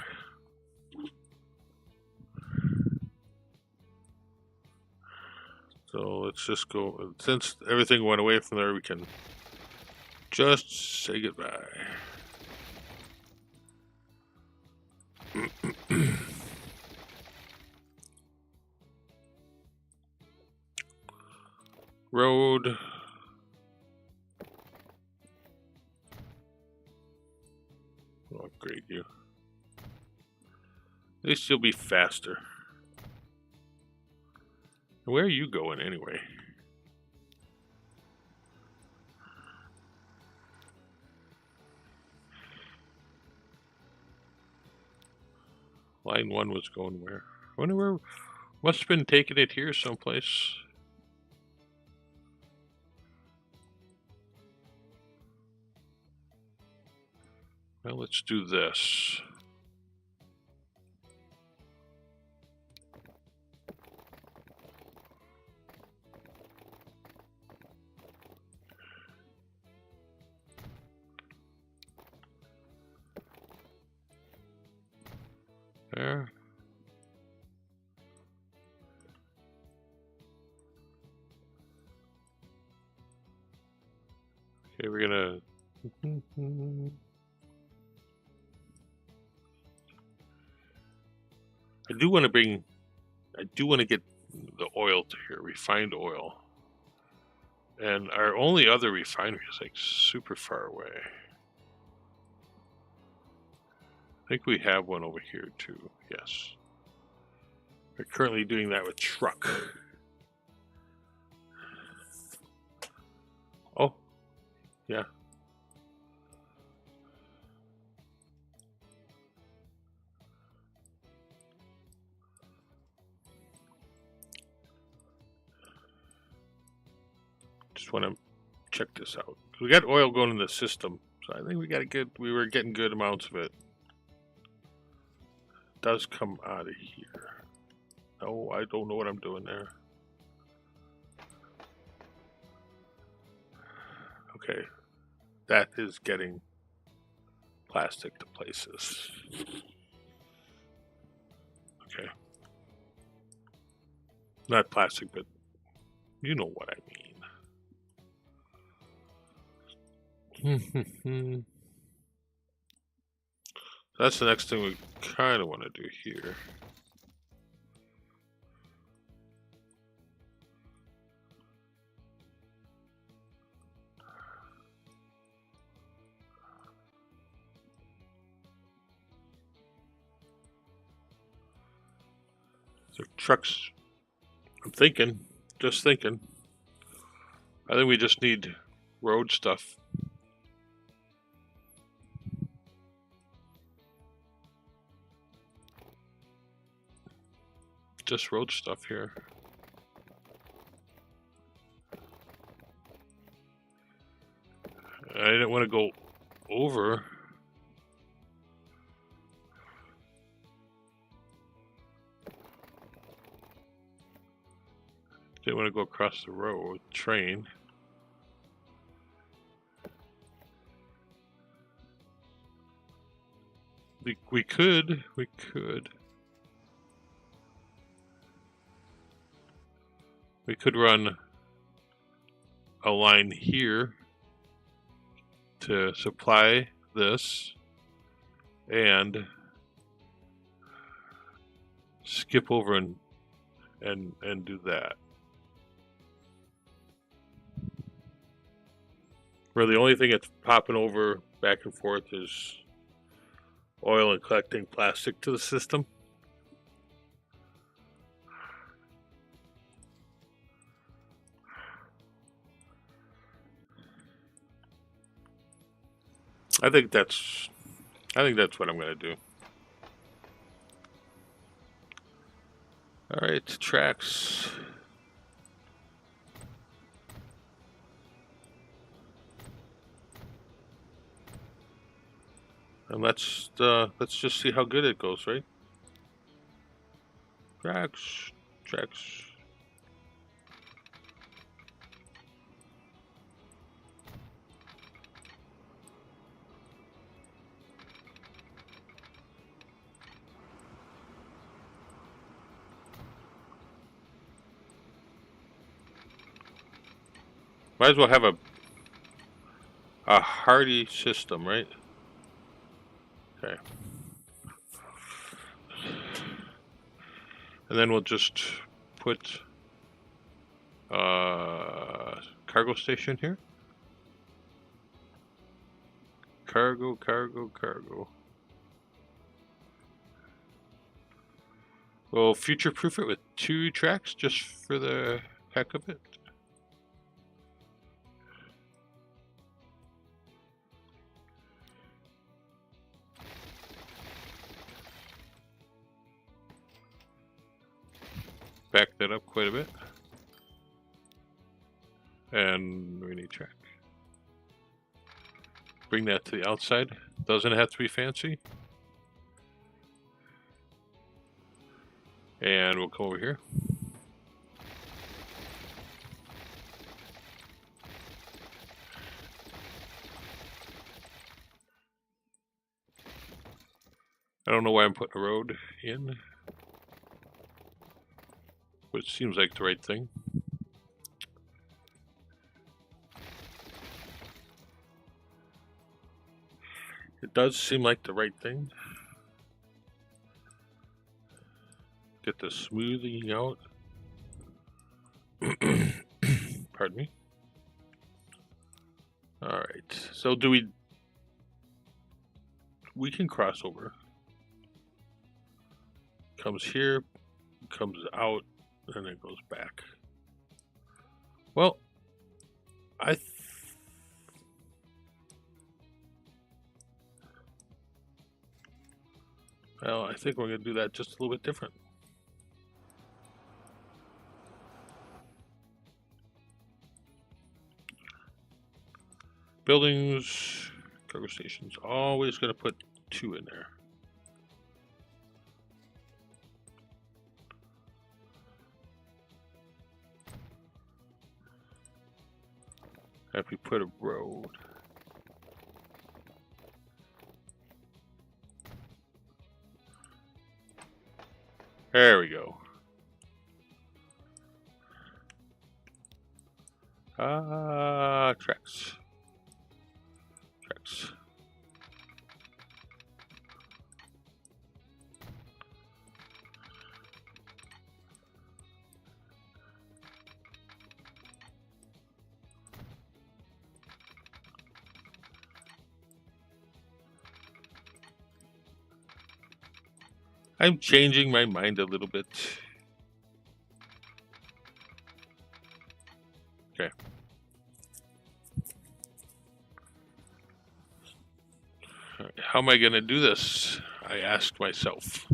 So let's just go. Since everything went away from there, we can just say goodbye. Road. I'll upgrade you. At least you'll be faster. Where are you going anyway? Line 1 was going where? I wonder where. Must have been taking it here someplace. Well, let's do this. There. Okay, we're gonna. I do want to get the oil to here, refined oil. And our only other refinery is like super far away. I think we have one over here too, yes. We're currently doing that with truck. Oh, yeah. Just want to check this out. We got oil going in the system, so I think we were getting good amounts of it. It does come out of here. No, I don't know what I'm doing there. Okay, that is getting plastic to places. Okay. Not plastic, but you know what I mean. That's the next thing we kind of want to do here. So trucks, I'm thinking, just thinking. I think we just need road stuff. Just road stuff here. I didn't want to go over. Didn't want to go across the road, train. We could. We could run a line here to supply this and skip over and do that. Where the only thing that's popping over back and forth is oil and collecting plastic to the system. I think that's what I'm going to do. All right, tracks. And let's just see how good it goes, right? Tracks. Might as well have a hardy system, right? Okay. And then we'll just put cargo station here. Cargo. We'll future-proof it with 2 tracks just for the heck of it. Back that up quite a bit. And we need track. Bring that to the outside. Doesn't have to be fancy. And we'll come over here. I don't know why I'm putting a road in, but it seems like the right thing. It does seem like the right thing. Get the smoothing out. Pardon me. All right, so do we can cross over. Comes here, comes out, and it goes back. Well, I think we're going to do that just a little bit different. Buildings, cargo stations, always going to put 2 in there. If we put a road. There we go. Tracks. Tracks. I'm changing my mind a little bit. Okay. How am I going to do this? I asked myself.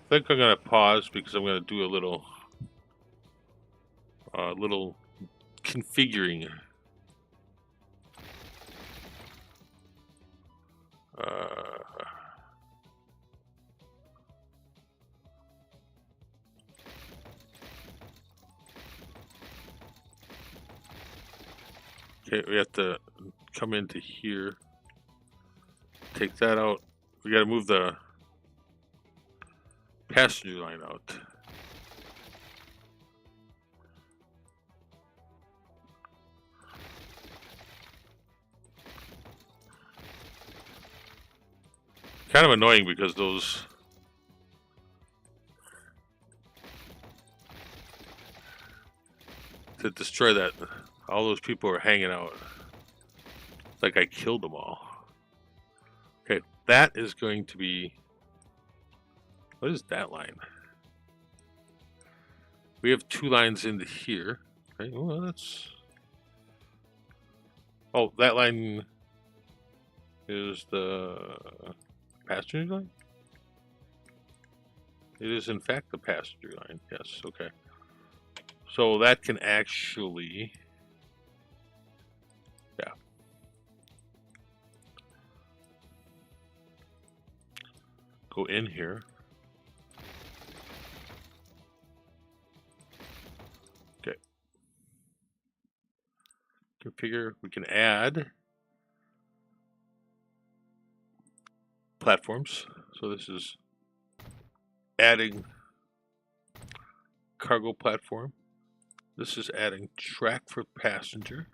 I think I'm going to pause because I'm going to do a little configuring. Okay, we have to come into here. Take that out. We got to move the passenger line out. Kind of annoying because those to destroy that, all those people are hanging out. It's like I killed them all. Okay, that is going to be. What is that line? We have 2 lines into here. Okay, well, that's. Oh, that line is the passenger line? It is in fact the passenger line. Yes, okay. So that can actually, yeah. Go in here. Okay. Configure, we can add platforms. So this is adding cargo platform. This is adding track for passenger.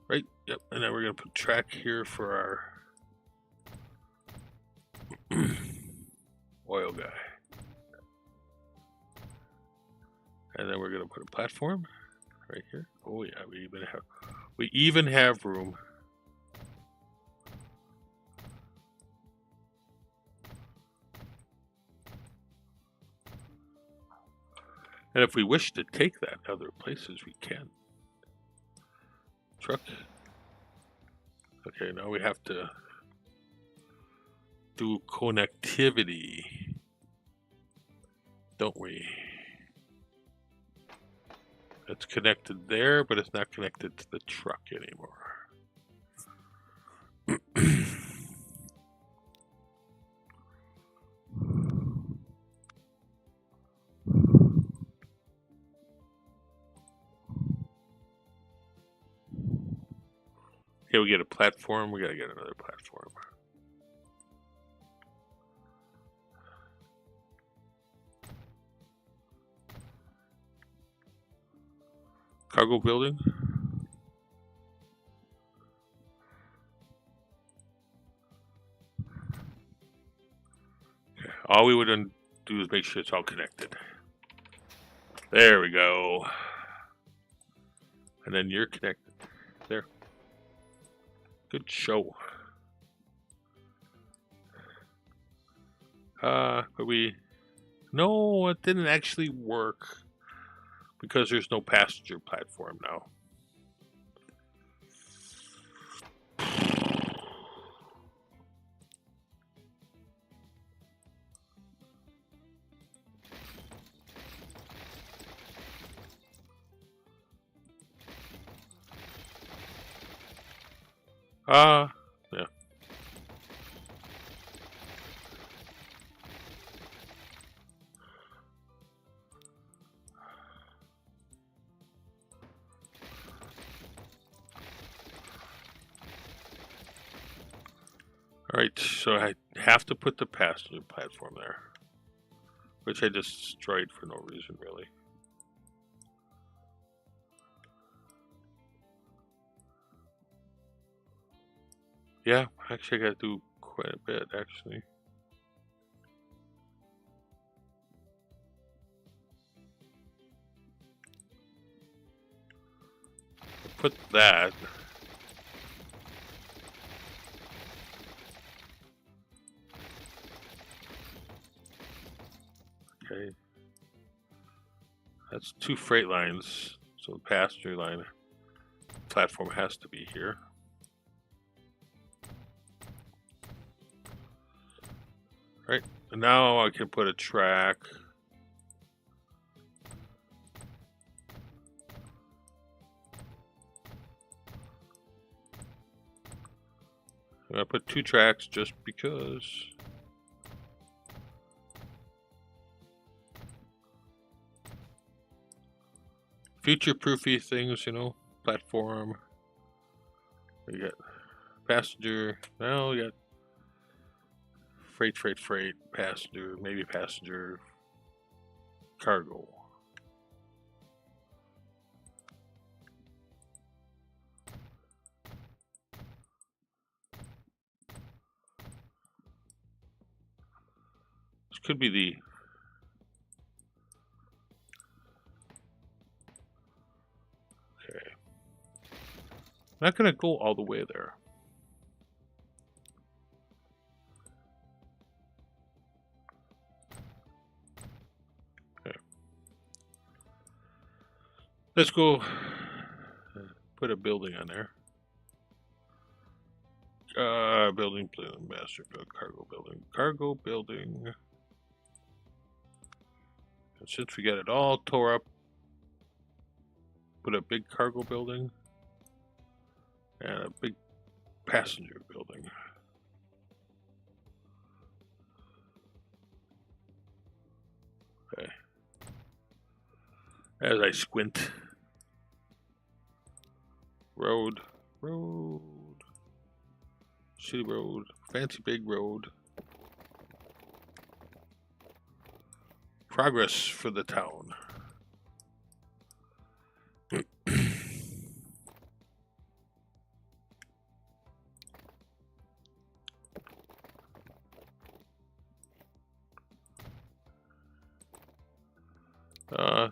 Right, yep, and then we're gonna put track here for our oil guy. And then we're gonna put a platform right here. Oh yeah, we even have room. And if we wish to take that other places, we can. Truck. Okay, now we have to do connectivity, don't we? It's connected there, but it's not connected to the truck anymore. Okay, we get a platform. We gotta get another platform. Cargo building. Okay. All we would do is make sure it's all connected. There we go. And then you're connected. There. Good show. But no, it didn't actually work because there's no passenger platform now. Yeah. Alright, so I have to put the passenger platform there, which I just destroyed for no reason, really. Yeah, actually I gotta do quite a bit, actually. Put that. Okay. That's 2 freight lines, so the passenger line platform has to be here. Right, and now I can put a track. I'm gonna put 2 tracks just because. Future-proofy things, you know, platform. We got passenger. Now we got freight, passenger, maybe passenger, cargo. This could be the okay. I'm not gonna go all the way there. Okay. Let's go put a building on there. Building, master build, cargo building. And since we got it all tore up, put a big cargo building and a big passenger building. Okay. As I squint. Road. City road. Fancy big road. Progress for the town.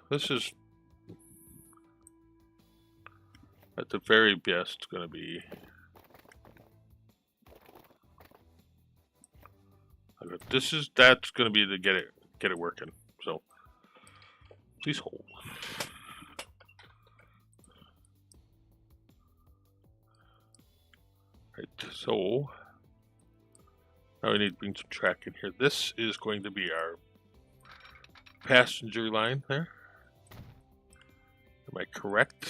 This is at the very best going to be that's going to be to get it working. So Please hold. Right, so now we need to bring some track in here. This is going to be our passenger line there. Am I correct?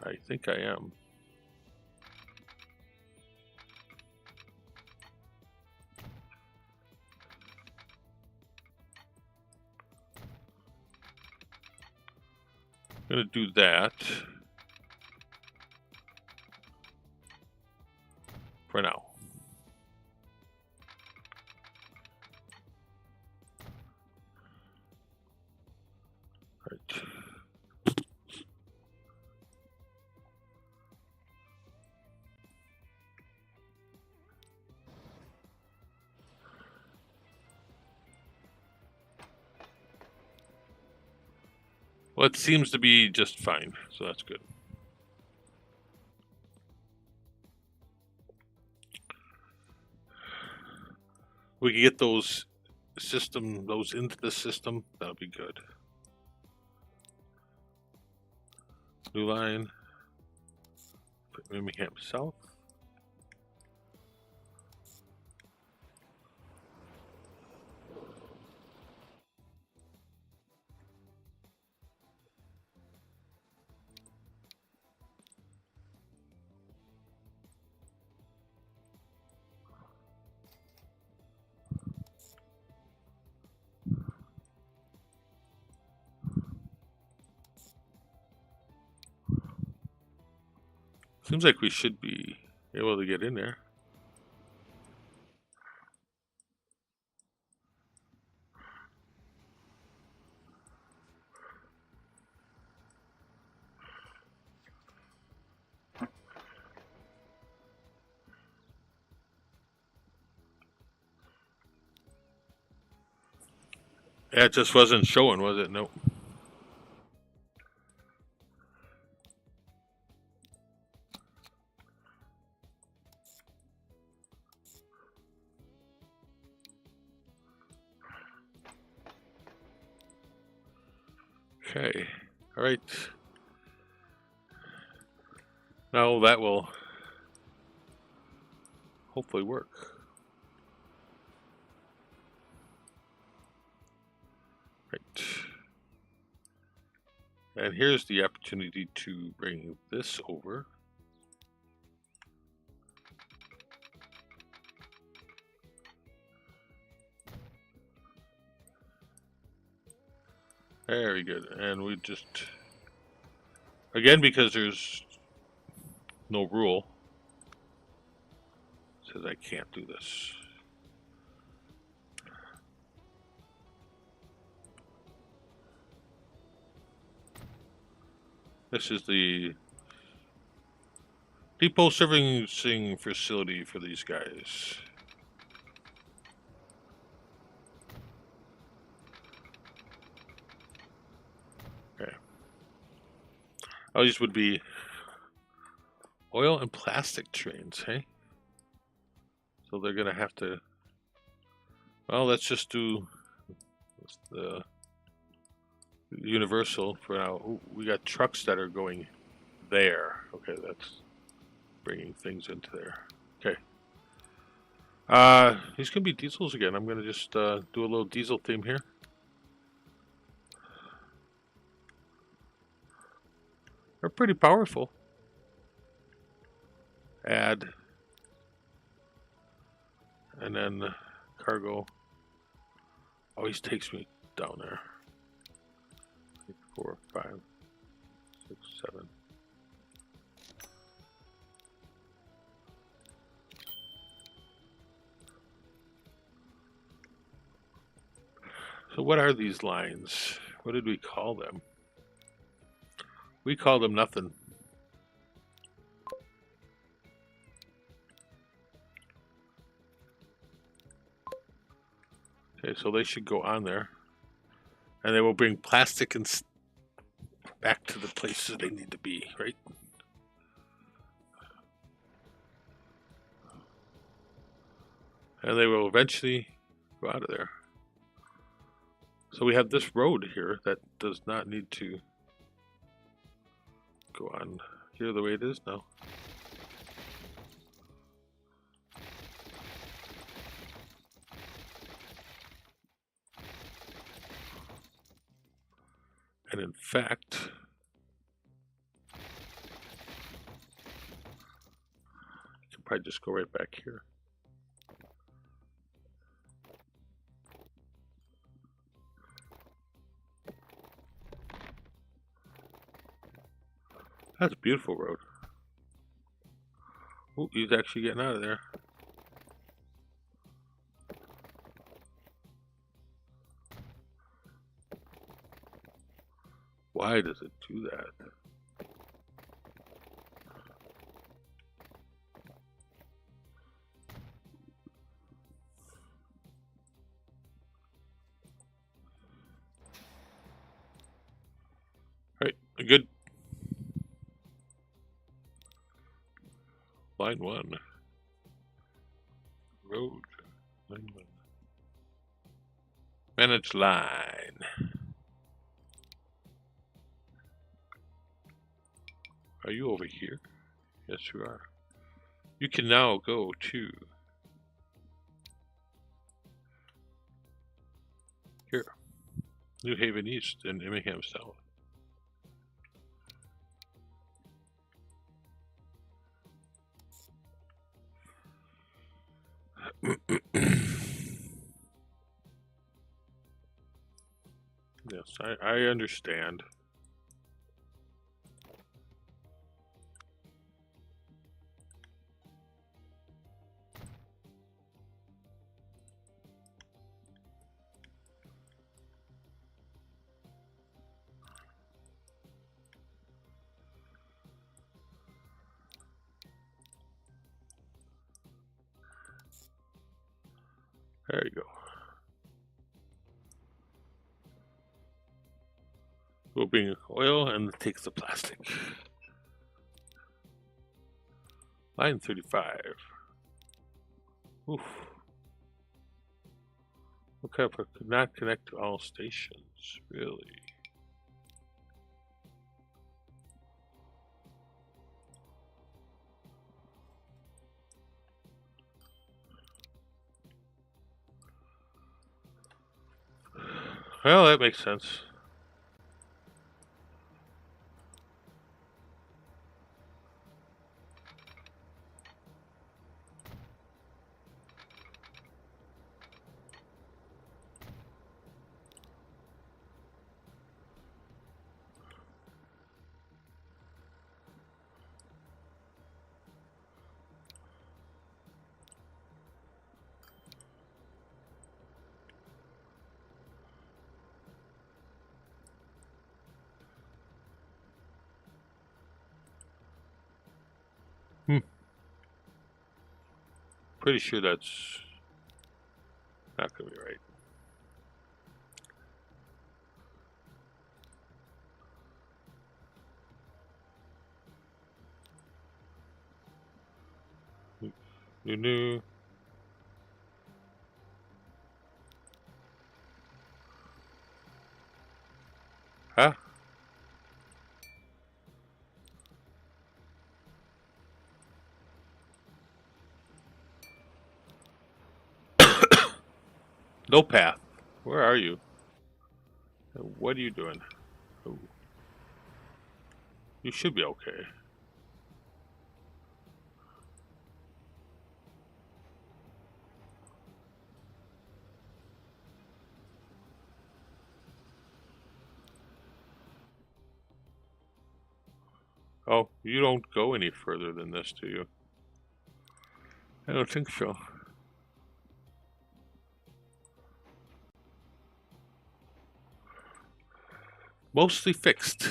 I think I am. I'm going to do that for now. Right. Well, it seems to be just fine, so that's good. We can get those into the system, that'll be good. New line, put Birmingham South. Seems like we should be able to get in there. Yeah, it just wasn't showing, was it? Nope. Okay, all right. Now that will hopefully work. Right. And here's the opportunity to bring this over. Very good. And we just, again, because there's no rule, it says I can't do this. This is the depot servicing facility for these guys. Okay. Oh, these would be oil and plastic trains, hey? So they're gonna have to, well, let's just do the universal for now. Ooh, we got trucks that are going there. Okay, that's bringing things into there. Okay. These can be diesels again. I'm gonna just do a little diesel theme here. They're pretty powerful. Add, and then cargo always takes me down there. 4, 5, 6, 7. So what are these lines? What did we call them? We call them nothing. Okay, so they should go on there. And they will bring plastic and back to the places they need to be, right? And they will eventually go out of there. So we have this road here that does not need to go on here the way it is now. And in fact, I can probably just go right back here. That's a beautiful road. Oh, he's actually getting out of there. Why does it do that? Alright, good. Line 1. Road. Line 1. Manage line. Are you over here? Yes, you are. You can now go to here, New Haven East and Immingham South. Yes, I understand. There you go. We'll bring oil and takes the plastic. Line 35. Oof. Okay, if I could not connect to all stations, really. Well, that makes sense. Pretty sure that's not gonna be right. New. Huh? No path. Where are you? What are you doing? Oh. You should be okay. Oh, you don't go any further than this, do you? I don't think so. Mostly fixed.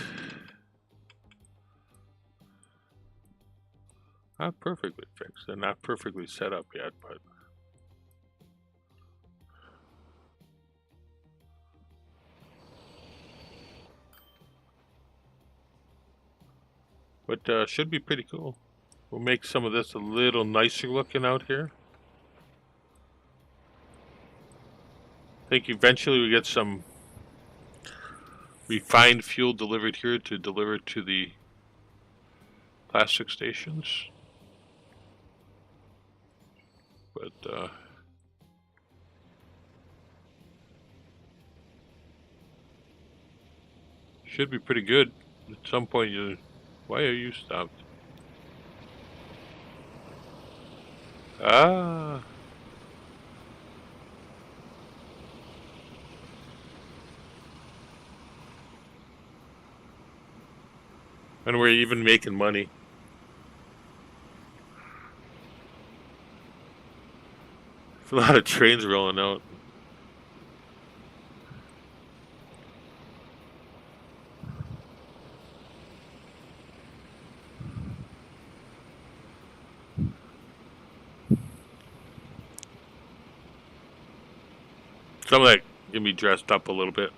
Not perfectly fixed. They're not perfectly set up yet, but... But should be pretty cool. We'll make some of this a little nicer looking out here. I think eventually we get some refined fuel delivered here to deliver to the plastic stations. But should be pretty good. At some point why are you stopped? Ah. And we're even making money. There's a lot of trains rolling out. Some of that can be dressed up a little bit.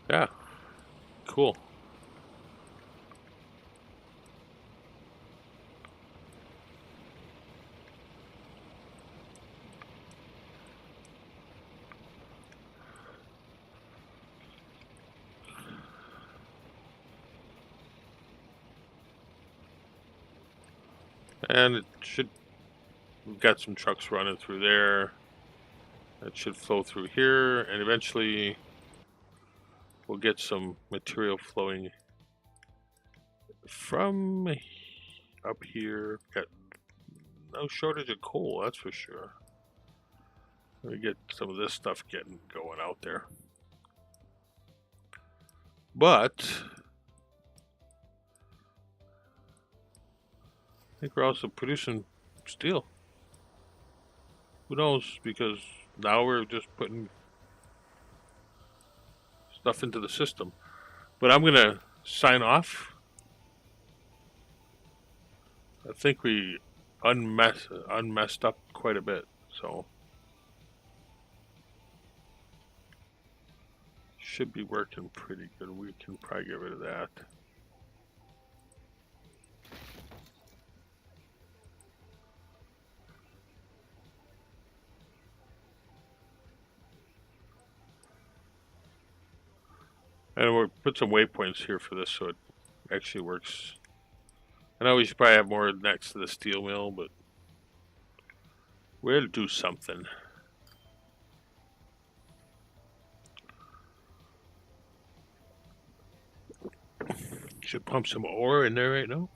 Yeah. Cool. And it should, we've got some trucks running through there. That should flow through here, and eventually we'll get some material flowing from up here. Got no shortage of coal, that's for sure. We get some of this stuff going out there. But I think we're also producing steel. Who knows? Because now we're just putting stuff into the system. But I'm gonna sign off. I think we unmessed up quite a bit, so should be working pretty good. We can probably get rid of that. And we'll put some waypoints here for this so it actually works. I know we should probably have more next to the steel mill, but we'll do something. Should pump some ore in there right now.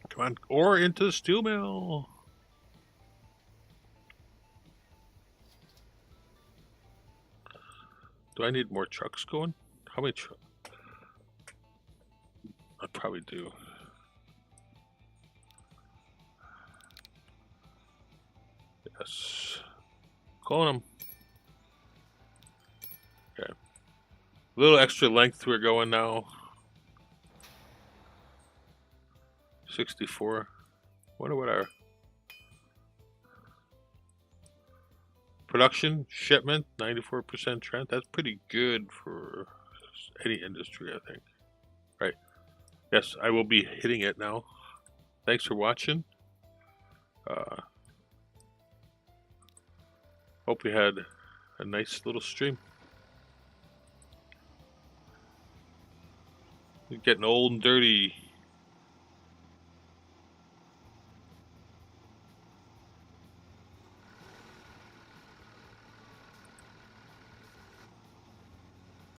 Come on, ore into the steel mill. Do I need more trucks going? How many trucks? I probably do. Yes. Calling them. Okay. A little extra length we're going now. 64. Wonder what our production shipment 94% trend. That's pretty good for any industry, I think. Right. Yes, I will be hitting it now. Thanks for watching. Hope you had a nice little stream. Getting old and dirty.